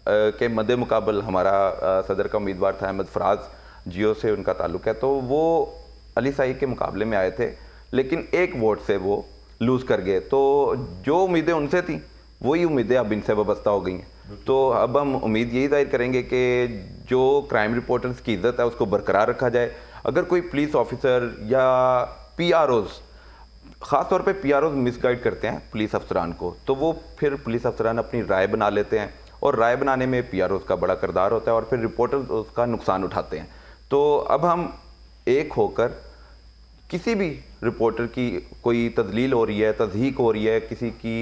Speaker 6: के मद्दे मुकाबल हमारा सदर का उम्मीदवार था अहमद फराज, जियो से उनका ताल्लुक़ है, तो वो अली साई के मुकाबले में आए थे, लेकिन एक वोट से वो लूज़ कर गए। तो जो उम्मीदें उनसे थी वही उम्मीदें अब इनसे वाबस्ता हो गई हैं। तो अब हम उम्मीद यही जाहिर करेंगे कि जो क्राइम रिपोर्टर्स की इज्जत है उसको बरकरार रखा जाए। अगर कोई पुलिस ऑफिसर या PROs, ख़ास तौर पे PROs मिसगाइड करते हैं पुलिस अफसरान को, तो वो फिर पुलिस अफसरान अपनी राय बना लेते हैं, और राय बनाने में PROs का बड़ा किरदार होता है, और फिर रिपोर्टर्स उसका नुकसान उठाते हैं। तो अब हम एक होकर किसी भी रिपोर्टर की कोई तजलील हो रही है, तज़हीक हो रही है, किसी की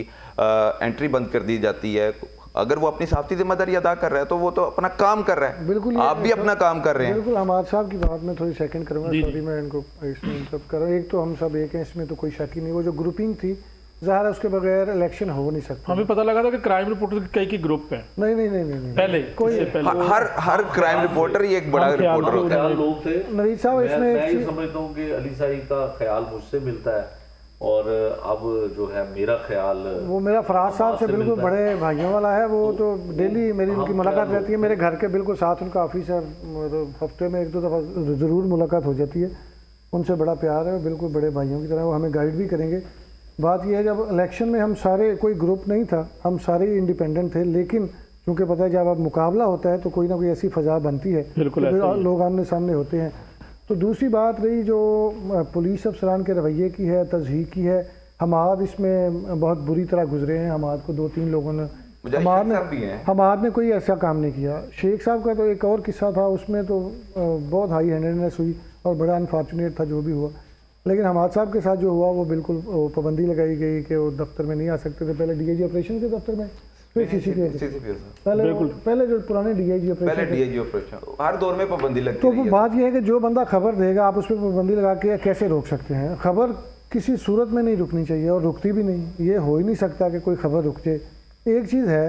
Speaker 6: एंट्री बंद कर दी जाती है, अगर वो अपनी साफ़ी जिम्मेदारी अदा कर रहा है तो वो तो अपना काम कर रहा है।
Speaker 4: बिल्कुल,
Speaker 6: आप भी अपना काम कर रहे हैं।
Speaker 4: बिल्कुल। हमाद साहब की बात में थोड़ी सेकंड करूँगा, सॉरी मैं इनको इसमें इंटरप्ट कर रहा हूँ। एक तो हम सब एक हैं, इसमें तो कोई शक ही नहीं। वो जो ग्रुपिंग थी, ज़ाहिर है उसके बगैर इलेक्शन हो नहीं सकता।
Speaker 1: हमें पता लगा था कि क्राइम रिपोर्टर के कई ग्रुप हैं।
Speaker 4: नहीं नहीं नहीं नहीं
Speaker 1: पहले
Speaker 4: कोई
Speaker 6: हर क्राइम रिपोर्टर ही एक बड़ा रिपोर्टर होता है।
Speaker 5: लोग थे।
Speaker 4: नवीद साहब, इसमें
Speaker 5: मैं ये समझता हूँ कि अली साई का ख्याल मुझसे मिलता है, और अब जो है मेरा ख्याल
Speaker 4: वो मेरा फराज साहब से बिल्कुल बड़े भाइयों वाला है। वो तो डेली मेरी उनकी मुलाकात रहती है, मेरे घर के बिल्कुल साथ उनका ऑफिस है, हफ्ते में 1-2 दफ़ा ज़रूर मुलाकात हो जाती है। उनसे बड़ा प्यार है, बिल्कुल बड़े भाइयों की तरह। वो हमें गाइड भी करेंगे। बात यह है, जब इलेक्शन में हम सारे, कोई ग्रुप नहीं था, हम सारे इंडिपेंडेंट थे, लेकिन चूँकि पता है जब अब मुकाबला होता है तो कोई ना कोई ऐसी फ़ज़ा बनती है,
Speaker 1: बिल्कुल
Speaker 4: तो लोग आमने सामने होते हैं। तो दूसरी बात रही जो पुलिस अफसरान के रवैये की है, तज़हीक की है। हमाद इसमें बहुत बुरी तरह गुजरे हैं। हमाद को 2-3 लोगों ने, हमाद ने कोई ऐसा काम नहीं किया। शेख साहब का तो एक और किस्सा था, उसमें तो बहुत हाई हैंडेडनेस हुई और बड़ा अनफॉर्चुनेट था जो भी हुआ। लेकिन हमाद साहब के साथ जो हुआ वो बिल्कुल वो पाबंदी लगाई गई कि वो दफ्तर में नहीं आ सकते थे, पहले डीआईजी ऑपरेशन के दफ्तर में, फिर सीसीपी पहले जो पुराने डीआईजी
Speaker 6: पहले
Speaker 4: ऑपरेशन
Speaker 6: डीआईजी ऑपरेशन हर दौर में पाबंदी लगती
Speaker 4: तो
Speaker 6: रही
Speaker 4: वो
Speaker 6: है।
Speaker 4: बात यह है कि जो बंदा खबर देगा आप उस पर पाबंदी लगा के कैसे रोक सकते हैं? खबर किसी सूरत में नहीं रुकनी चाहिए और रुकती भी नहीं, ये हो ही नहीं सकता कि कोई खबर रुक जाए। एक चीज़ है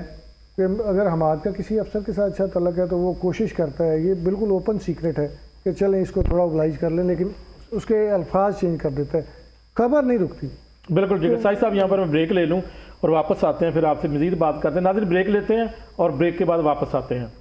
Speaker 4: कि अगर हमाद का किसी अफसर के साथ अच्छा तल्लक है तो वो कोशिश करता है, ये बिल्कुल ओपन सीक्रेट है कि चलें इसको थोड़ा ओबलाइज कर लें, लेकिन उसके अल्फाज चेंज कर देता है, खबर नहीं रुकती।
Speaker 1: बिल्कुल ठीक है साहिब साहब, यहाँ पर मैं ब्रेक ले लूँ और वापस आते हैं, फिर आपसे मज़ीद बात करते हैं। नाज़रीन ब्रेक लेते हैं और ब्रेक के बाद वापस आते हैं।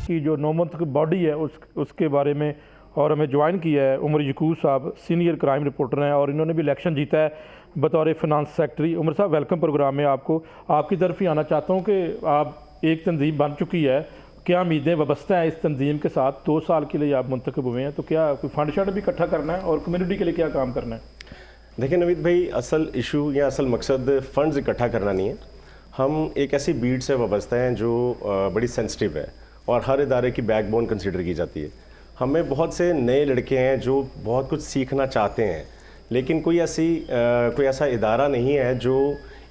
Speaker 1: की जो 9 मंथ की बॉडी है उसके बारे में, और हमें ज्वाइन किया है उमर यकूब साहब, सीनियर क्राइम रिपोर्टर हैं और इन्होंने भी इलेक्शन जीता है बतौर फिनांस सेक्रेटरी। उमर साहब वेलकम प्रोग्राम में आपको। आपकी तरफ ही आना चाहता हूँ कि आप एक तंजीम बन चुकी है, क्या उम्मीदें वाबस्ता हैं इस तंजीम के साथ? 2 साल के लिए आप मुंतखब हुए हैं, तो क्या कोई फंड शंड भी इकट्ठा करना है और कम्युनिटी के लिए क्या काम करना है?
Speaker 7: देखिए नवीद भाई, असल इशू या असल मकसद फंड्स इकट्ठा करना नहीं है। हम एक ऐसी बीट से वाबस्ता हैं जो बड़ी सेंसिटिव है और हर इदारे की बैकबोन कंसिडर की जाती है। हमें बहुत से नए लड़के हैं जो बहुत कुछ सीखना चाहते हैं, लेकिन कोई ऐसा इदारा नहीं है जो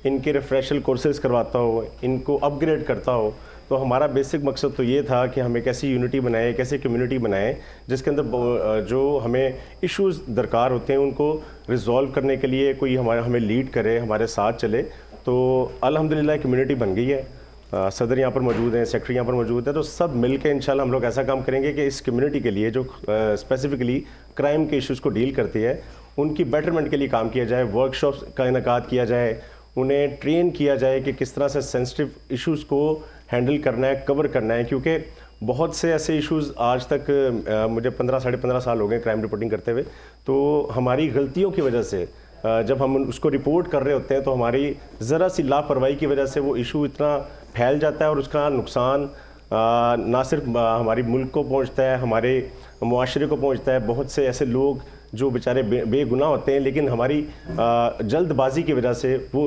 Speaker 7: इनके रिफ्रेशल कोर्सेज करवाता हो, इनको अपग्रेड करता हो। तो हमारा बेसिक मकसद तो ये था कि हम एक ऐसी यूनिटी बनाएं, एक ऐसी कम्युनिटी बनाएं जिसके अंदर जो हमें इश्यूज़ दरकार होते हैं उनको रिजॉल्व करने के लिए कोई हमें लीड करे, हमारे साथ चले। तो अल्हम्दुलिल्लाह कम्युनिटी बन गई है। सदर यहाँ पर मौजूद हैं, सेक्रेटरी यहाँ पर मौजूद है, तो सब मिल के इंशाल्लाह हम लोग ऐसा काम करेंगे कि इस कम्युनिटी के लिए जो स्पेसिफिकली क्राइम के इश्यूज़ को डील करती है उनकी बेटरमेंट के लिए काम किया जाए, वर्कशॉप्स का इनेकाद किया जाए, उन्हें ट्रेन किया जाए कि किस तरह से सेंसिटिव इश्यूज़ को हैंडल करना है, कवर करना है। क्योंकि बहुत से ऐसे इश्यूज़ आज तक मुझे 15 साढ़े 15 साल हो गए क्राइम रिपोर्टिंग करते हुए, तो हमारी गलतियों की वजह से जब हम उसको रिपोर्ट कर रहे होते हैं तो हमारी ज़रा सी लापरवाही की वजह से वो इशू इतना फैल जाता है और उसका नुकसान ना सिर्फ हमारी मुल्क को पहुंचता है, हमारे मुआशरे को पहुंचता है। बहुत से ऐसे लोग जो बेचारे बेगुनाह होते हैं, लेकिन हमारी जल्दबाजी की वजह से वो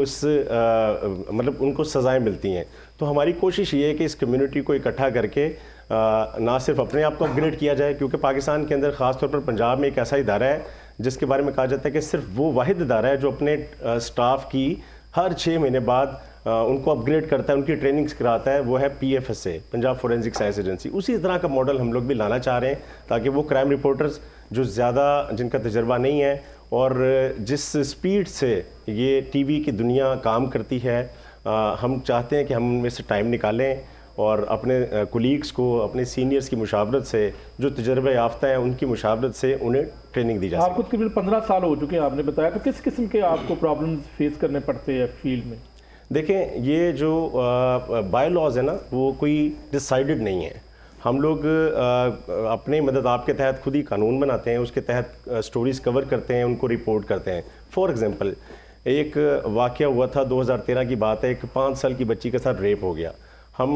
Speaker 7: मतलब उनको सज़ाएं मिलती हैं। तो हमारी कोशिश ये है कि इस कम्युनिटी को इकट्ठा करके ना सिर्फ अपने आप को अपग्रेड किया जाए, क्योंकि पाकिस्तान के अंदर ख़ास तौर पर पंजाब में एक ऐसा इदारा है जिसके बारे में कहा जाता है कि सिर्फ वो वाहिद इदारा है जो अपने स्टाफ की हर 6 महीने बाद उनको अपग्रेड करता है, उनकी ट्रेनिंग्स कराता है, वो है PFSA, Punjab forensic science agency. उसी तरह का मॉडल हम लोग भी लाना चाह रहे हैं ताकि वो क्राइम रिपोर्टर्स जो ज़्यादा जिनका तजर्बा नहीं है और जिस स्पीड से ये TV की दुनिया काम करती है, हम चाहते हैं कि हम उनमें से टाइम निकालें और अपने कुलीग्स को, अपने सीनियर्स की मुशावरत से, जो तजर्बा याफ्ता है उनकी मुशावरत से उन्हें ट्रेनिंग दी जाए।
Speaker 1: आपको तकरीबन 15 साल हो चुके हैं आपने बताया, तो किस किस्म के आपको प्रॉब्लम्स फेस करने पड़ते हैं फील्ड में?
Speaker 7: देखें, ये जो बाय लॉज है ना, वो कोई डिसाइडेड नहीं है। हम लोग अपने मदद आपके तहत खुद ही कानून बनाते हैं, उसके तहत स्टोरीज कवर करते हैं, उनको रिपोर्ट करते हैं। फॉर एग्जांपल एक वाक़या हुआ था, 2013 की बात है, एक 5 साल की बच्ची के साथ रेप हो गया। हम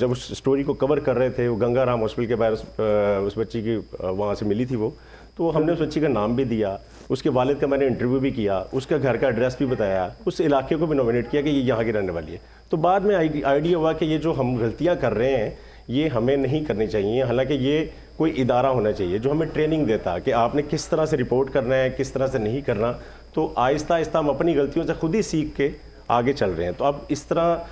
Speaker 7: जब उस स्टोरी को कवर कर रहे थे, वो गंगाराम हॉस्पिटल के बाहर उस बच्ची की वहाँ से मिली थी वो, तो हमने उस बच्ची का नाम भी दिया, उसके वालिद का मैंने इंटरव्यू भी किया, उसका घर का एड्रेस भी बताया, उस इलाके को भी नॉमिनेट किया कि ये यहाँ की रहने वाली है। तो बाद में आइडिया हुआ कि ये जो हम गलतियाँ कर रहे हैं ये हमें नहीं करनी चाहिए। हालांकि ये कोई इदारा होना चाहिए जो हमें ट्रेनिंग देता कि आपने किस तरह से रिपोर्ट करना है, किस तरह से नहीं करना। तो आहिस्ता आहिस्ता हम अपनी गलतियों से खुद ही सीख के आगे चल रहे हैं। तो अब इस तरह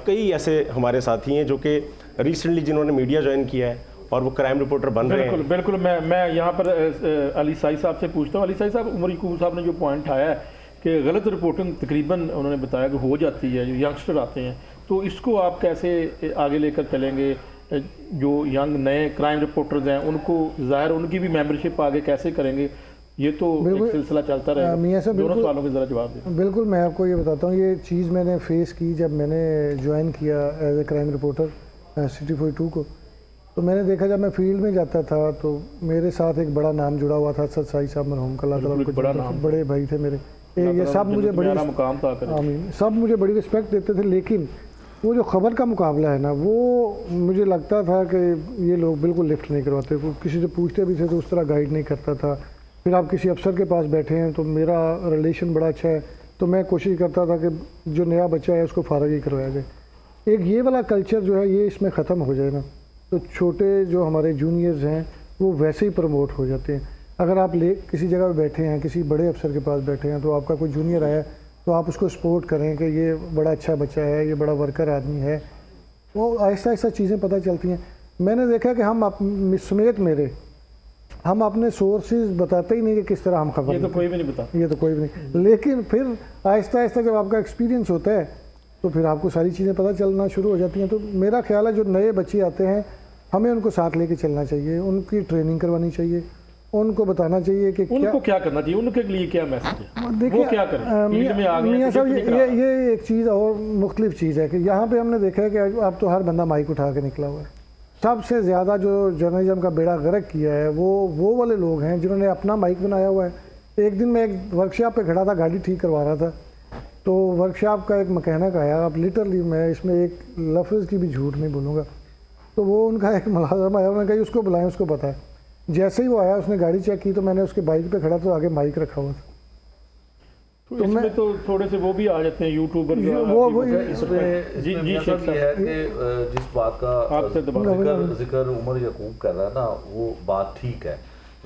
Speaker 7: कई ऐसे हमारे साथी हैं जो कि रिसेंटली जिन्होंने मीडिया ज्वाइन किया है और वो क्राइम रिपोर्टर बन रहे हैं।
Speaker 1: बिल्कुल मैं यहाँ पर अली साई साहब से पूछता हूँ। अली साई साहब, उमर यकूब साहब ने जो पॉइंट आया है कि गलत रिपोर्टिंग तकरीबन उन्होंने बताया कि हो जाती है, जो यंगस्टर आते हैं, तो इसको आप कैसे आगे लेकर चलेंगे? जो यंग नए क्राइम रिपोर्टर्स हैं उनको ज़ाहिर उनकी भी मेंबरशिप आगे कैसे करेंगे? ये तो एक सिलसिला चलता रहेगा।
Speaker 4: मियां साहब
Speaker 1: दोनों सवालों के ज़रा जवाब दें।
Speaker 4: बिल्कुल, मैं आपको ये बताता हूँ, ये चीज़ मैंने फेस की जब मैंने ज्वाइन किया as a crime reporter city 42 को। तो मैंने देखा जब मैं फील्ड में जाता था तो मेरे साथ एक बड़ा नाम जुड़ा हुआ था, सर साई साहब मरहूम का, अल्लाह ताला उनको
Speaker 1: बड़ा नाम,
Speaker 4: बड़े भाई थे मेरे। ये सब मुझे बड़ी
Speaker 1: मुकाम था,
Speaker 4: आमीन, सब मुझे बड़ी रिस्पेक्ट देते थे। लेकिन वो जो ख़बर का मुकाबला है ना, वो मुझे लगता था कि ये लोग बिल्कुल लिफ्ट नहीं करवाते, किसी से पूछते भी थे तो उस तरह गाइड नहीं करता था। फिर आप किसी अफसर के पास बैठे हैं तो मेरा रिलेशन बड़ा अच्छा है, तो मैं कोशिश करता था कि जो नया बच्चा है उसको फारग ही करवाया जाए। एक ये वाला कल्चर जो है ये इसमें ख़त्म हो जाए ना, तो छोटे जो हमारे जूनियर्स हैं वो वैसे ही प्रमोट हो जाते हैं। अगर आप किसी जगह पे बैठे हैं, किसी बड़े अफसर के पास बैठे हैं, तो आपका कोई जूनियर आया तो आप उसको सपोर्ट करें कि ये बड़ा अच्छा बच्चा है, ये बड़ा वर्कर आदमी है, वो आहिस्ता आहिस्ता चीज़ें पता चलती हैं। मैंने देखा कि समेत मेरे हम अपने सोर्सेज बताते ही नहीं कि किस तरह हम खबर
Speaker 1: ये तो कोई भी नहीं बता।
Speaker 4: ये तो कोई भी नहीं, लेकिन फिर आहिस्ता आहिस्ता जब आपका एक्सपीरियंस होता है तो फिर आपको सारी चीज़ें पता चलना शुरू हो जाती हैं। तो मेरा ख्याल है जो नए बच्चे आते हैं हमें उनको साथ लेके चलना चाहिए, उनकी ट्रेनिंग करवानी चाहिए, उनको बताना चाहिए कि
Speaker 1: उनको क्या करना चाहिए, उनके लिए क्या मैसेज है,
Speaker 4: देखिए
Speaker 1: वो क्या करें, फील्ड में आ गए
Speaker 4: मियाँ
Speaker 1: हैं,
Speaker 4: साहब,
Speaker 1: कुछ नहीं करा।
Speaker 4: ये एक चीज़ और मुख्तलिफ चीज़ है कि यहाँ पे हमने देखा है कि अब तो हर बंदा माइक उठा के निकला हुआ है। सबसे ज़्यादा जो जर्नलिज्म का बेड़ा गर्क किया है वो वाले लोग हैं जिन्होंने अपना माइक बनाया हुआ है। एक दिन मैं एक वर्कशॉप पे खड़ा था, गाड़ी ठीक करवा रहा था, तो वर्कशॉप का एक मैकेनिक आया, अब लिटरली मैं इसमें एक लफ्ज़ की भी झूठ नहीं बोलूँगा, तो वो उनका एक मुलाज़िम आया, उन्होंने कहा उसको बुलाएं, उसको पता है। जैसे ही वो आया उसने गाड़ी चेक की तो मैंने उसके बाइक पे खड़ा तो आगे माइक रखा हुआ था।
Speaker 1: तो इसमें तो थोड़े से वो भी आ जाते हैं यूट्यूबर जो
Speaker 4: वो
Speaker 5: इसमें
Speaker 1: जी
Speaker 5: मियां
Speaker 1: शेख
Speaker 5: साहब ये है कि जिस बात का
Speaker 1: आपसे दोबारा
Speaker 5: जिक्र उमर यकूब कर रहा है ना, वो बात ठीक है।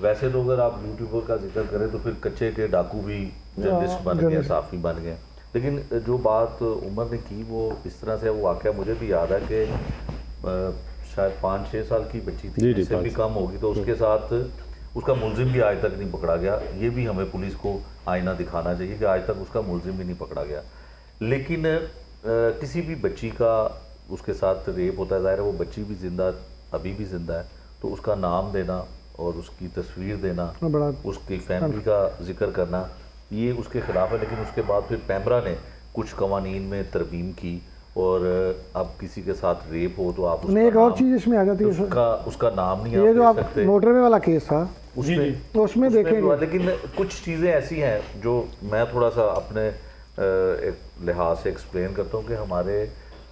Speaker 5: वैसे तो अगर आप यूट्यूबर का जिक्र करें तो फिर कच्चे के डाकू भी जर्नलिस्ट बन गए, साफ़ी बन गए। लेकिन जो बात उमर ने की वो इस तरह से, वो वाक़या मुझे भी याद है कि शायद 5-6 साल की बच्ची थी, इससे भी कम होगी, तो उसके साथ उसका मुलजिम भी आज तक नहीं पकड़ा गया। ये भी हमें पुलिस को आईना दिखाना चाहिए कि आज तक उसका मुलजिम भी नहीं पकड़ा गया। लेकिन किसी भी बच्ची का उसके साथ रेप होता है, ज़ाहिर है वो बच्ची भी ज़िंदा, अभी भी ज़िंदा है, तो उसका नाम देना और उसकी तस्वीर देना, उसकी फैमिली का जिक्र करना, ये उसके ख़िलाफ़ है। लेकिन उसके बाद फिर पैमरा ने कुछ कवानीन में तरमीम की और अब किसी के साथ रेप हो तो आप
Speaker 4: नहीं, एक और चीज़ इसमें आ जाती है,
Speaker 5: उसका नाम नहीं
Speaker 4: ये जो
Speaker 5: आप
Speaker 4: आप
Speaker 5: दे सकते।
Speaker 4: मोटरवे वाला केस था तो उसमें देखेंगे,
Speaker 5: लेकिन कुछ चीज़ें ऐसी हैं जो मैं थोड़ा सा अपने एक लिहाज से एक्सप्लेन करता हूँ कि हमारे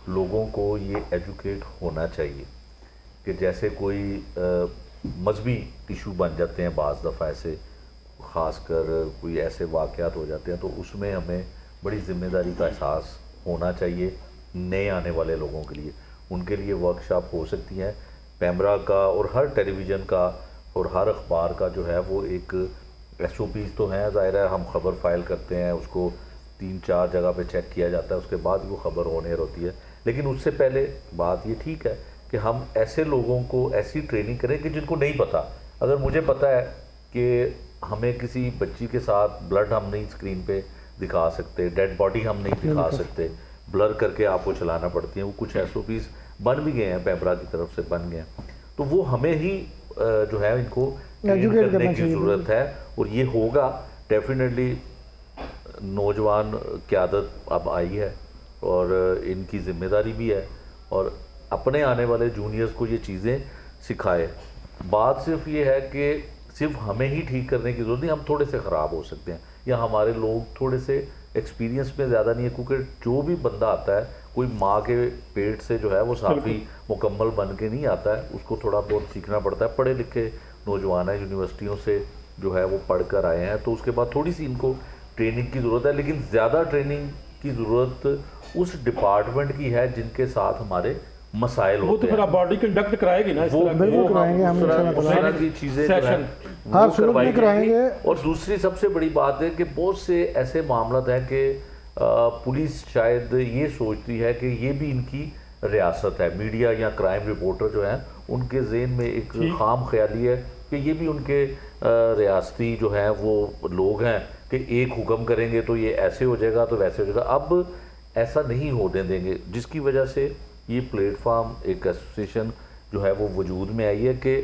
Speaker 5: लोगों को ये एजुकेट होना चाहिए कि जैसे कोई मजहबी इशू बन जाते हैं बाज़ दफ़ा, ऐसे ख़ासकर कोई ऐसे वाक़यात हो जाते हैं, तो उसमें हमें बड़ी ज़िम्मेदारी का एहसास होना चाहिए नए आने वाले लोगों के लिए। उनके लिए वर्कशॉप हो सकती हैं। पैमरा का और हर टेलीविज़न का और हर अखबार का जो है वो एक SOPs तो हैं, ज़ाहिर है हम ख़बर फाइल करते हैं, उसको 3-4 जगह पे चेक किया जाता है, उसके बाद वो ख़बर ऑन एयर होती है। लेकिन उससे पहले बात ये ठीक है कि हम ऐसे लोगों को ऐसी ट्रेनिंग करें कि जिनको नहीं पता। अगर मुझे पता है कि हमें किसी बच्ची के साथ ब्लड हम नहीं स्क्रीन पे दिखा सकते, डेड बॉडी हम नहीं दिखा सकते, ब्लर करके आपको चलाना पड़ती है, वो कुछ SOPs बन भी गए हैं, पैमरा की तरफ से बन गए हैं, तो वो हमें ही जो है इनको
Speaker 4: एजुकेट
Speaker 5: करने की ज़रूरत है। और ये होगा डेफिनेटली, नौजवान क़यादत अब आई है और इनकी ज़िम्मेदारी भी है और अपने आने वाले जूनियर्स को ये चीज़ें सिखाए। बात सिर्फ ये है कि सिर्फ हमें ही ठीक करने की ज़रूरत नहीं, हम थोड़े से ख़राब हो सकते हैं या हमारे लोग थोड़े से एक्सपीरियंस में ज़्यादा नहीं है, क्योंकि जो भी बंदा आता है कोई माँ के पेट से जो है वो साफ़ी मुकम्मल बन के नहीं आता है, उसको थोड़ा बहुत सीखना पड़ता है। पढ़े लिखे नौजवान है, यूनिवर्सिटियों से जो है वो पढ़ कर आए हैं, तो उसके बाद थोड़ी सी इनको ट्रेनिंग की ज़रूरत है। लेकिन ज़्यादा ट्रेनिंग की ज़रूरत उस डिपार्टमेंट की है जिनके साथ हमारे मसाइल
Speaker 1: वो
Speaker 5: होते
Speaker 1: तो फिर
Speaker 5: हैं।
Speaker 1: आप बॉडी कंडक्ट कराएगी ना, इस
Speaker 5: वो
Speaker 1: तरह की।
Speaker 4: बिल्कुल कराएंगे हम,
Speaker 5: उस
Speaker 4: इंशाल्लाह
Speaker 5: तरह की चीज़ें जो
Speaker 1: सेशन।
Speaker 5: हैं
Speaker 4: हाँ,
Speaker 5: वो
Speaker 4: शुरू में
Speaker 5: करवाई
Speaker 4: कराएंगे।
Speaker 5: जाएंगी। और दूसरी सबसे बड़ी बात है कि बहुत से ऐसे मामला हैं कि पुलिस शायद ये सोचती है कि ये भी इनकी रियासत है। मीडिया या क्राइम रिपोर्टर जो हैं उनके ज़हन में एक खाम ख्याली है कि ये भी उनके रियासती जो हैं वो लोग हैं कि एक हुक्म करेंगे तो ये ऐसे हो जाएगा तो वैसे हो जाएगा। अब ऐसा नहीं होने देंगे, जिसकी वजह से ये प्लेटफार्म, एक एसोसिएशन जो है वो वजूद में आई है कि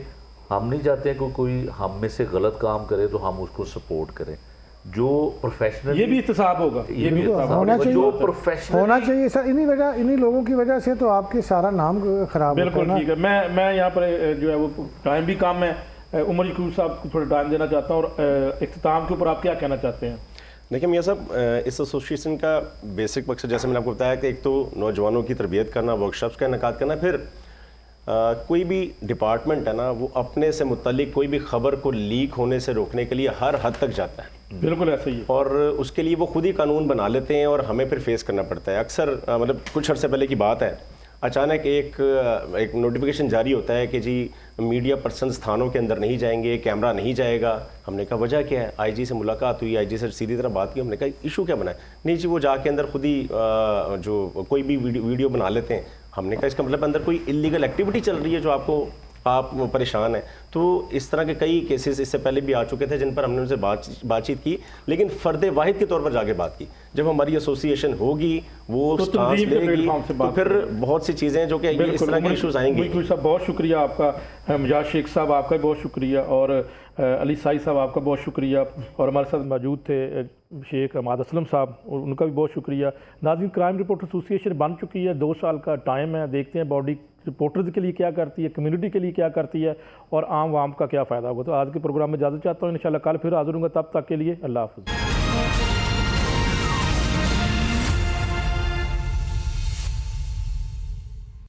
Speaker 5: हम नहीं चाहते हैं कि कोई हम में से गलत काम करे तो हम उसको सपोर्ट करें। जो प्रोफेशनल,
Speaker 1: ये भी इत्तेसाब होगा, ये भी इत्तेसाब
Speaker 4: होना
Speaker 1: होगा।
Speaker 4: चाहिए,
Speaker 5: जो प्रोफेशनल
Speaker 4: होना चाहिए सर। इन्हीं लोगों की वजह से तो आपके सारा नाम खराब होता है
Speaker 1: बिल्कुल
Speaker 4: ना।
Speaker 1: ठीक है। मैं यहाँ पर जो है वो टाइम भी कम है, उमर यकूब साहब को थोड़ा टाइम देना चाहता हूँ और इख्तिताम के ऊपर आप क्या कहना चाहते हैं?
Speaker 7: देखिए मियाँ साहब, इस एसोसिएशन का बेसिक मकसद जैसे मैंने आपको बताया कि एक तो नौजवानों की तरबियत करना, वर्कशॉप्स का इनेकाद करना, फिर कोई भी डिपार्टमेंट है ना वो अपने से मुतल्लिक कोई भी खबर को लीक होने से रोकने के लिए हर हद तक जाता है।
Speaker 1: बिल्कुल ऐसा ही है।
Speaker 7: और उसके लिए वो खुद ही कानून बना लेते हैं और हमें फिर फेस करना पड़ता है। अक्सर मतलब कुछ अर्से पहले की बात है, अचानक एक नोटिफिकेशन जारी होता है कि जी मीडिया पर्सन थानों के अंदर नहीं जाएंगे, कैमरा नहीं जाएगा। हमने कहा वजह क्या है? आईजी से मुलाकात हुई, आईजी से सीधी तरह बात की, हमने कहा इशू क्या बना है? नहीं जी वो जाके अंदर खुद ही जो कोई भी वीडियो बना लेते हैं। हमने कहा इसका मतलब अंदर कोई इलीगल एक्टिविटी चल रही है जो आप परेशान हैं। तो इस तरह के कई केसेस इससे पहले भी आ चुके थे जिन पर हमने उनसे बातचीत की, लेकिन फर्द वाहिद के तौर पर जाके बात की। जब हमारी एसोसिएशन होगी, वो
Speaker 1: तो
Speaker 7: स्टांस
Speaker 1: तंजीम के
Speaker 7: लेगी,
Speaker 1: प्लेटफॉर्म से
Speaker 7: तो
Speaker 1: बात
Speaker 7: फिर बहुत सी चीज़ें जो कि इस तरह के इशूज़ आएंगे।
Speaker 1: बिल्कुल साहब, बहुत शुक्रिया आपका। मुजाहिद शेख साहब आपका भी बहुत शुक्रिया, और अली साई साहब आपका बहुत शुक्रिया, और हमारे साथ मौजूद थे शेख अहमद असलम साहब, उनका भी बहुत शुक्रिया। नाज़रीन, क्राइम रिपोर्टर एसोसिएशन बन चुकी है, 2 साल का टाइम है। देखते हैं बॉडी रिपोर्टर्स के लिए क्या करती है, कम्युनिटी के लिए क्या करती है, और आम वाम का क्या फ़ायदा होगा। तो आज के प्रोग्राम में इजाज़त चाहता हूँ। इंशाल्लाह कल फिर हाज़िर होंगे, तब तक के लिए अल्लाह हाफ़िज़।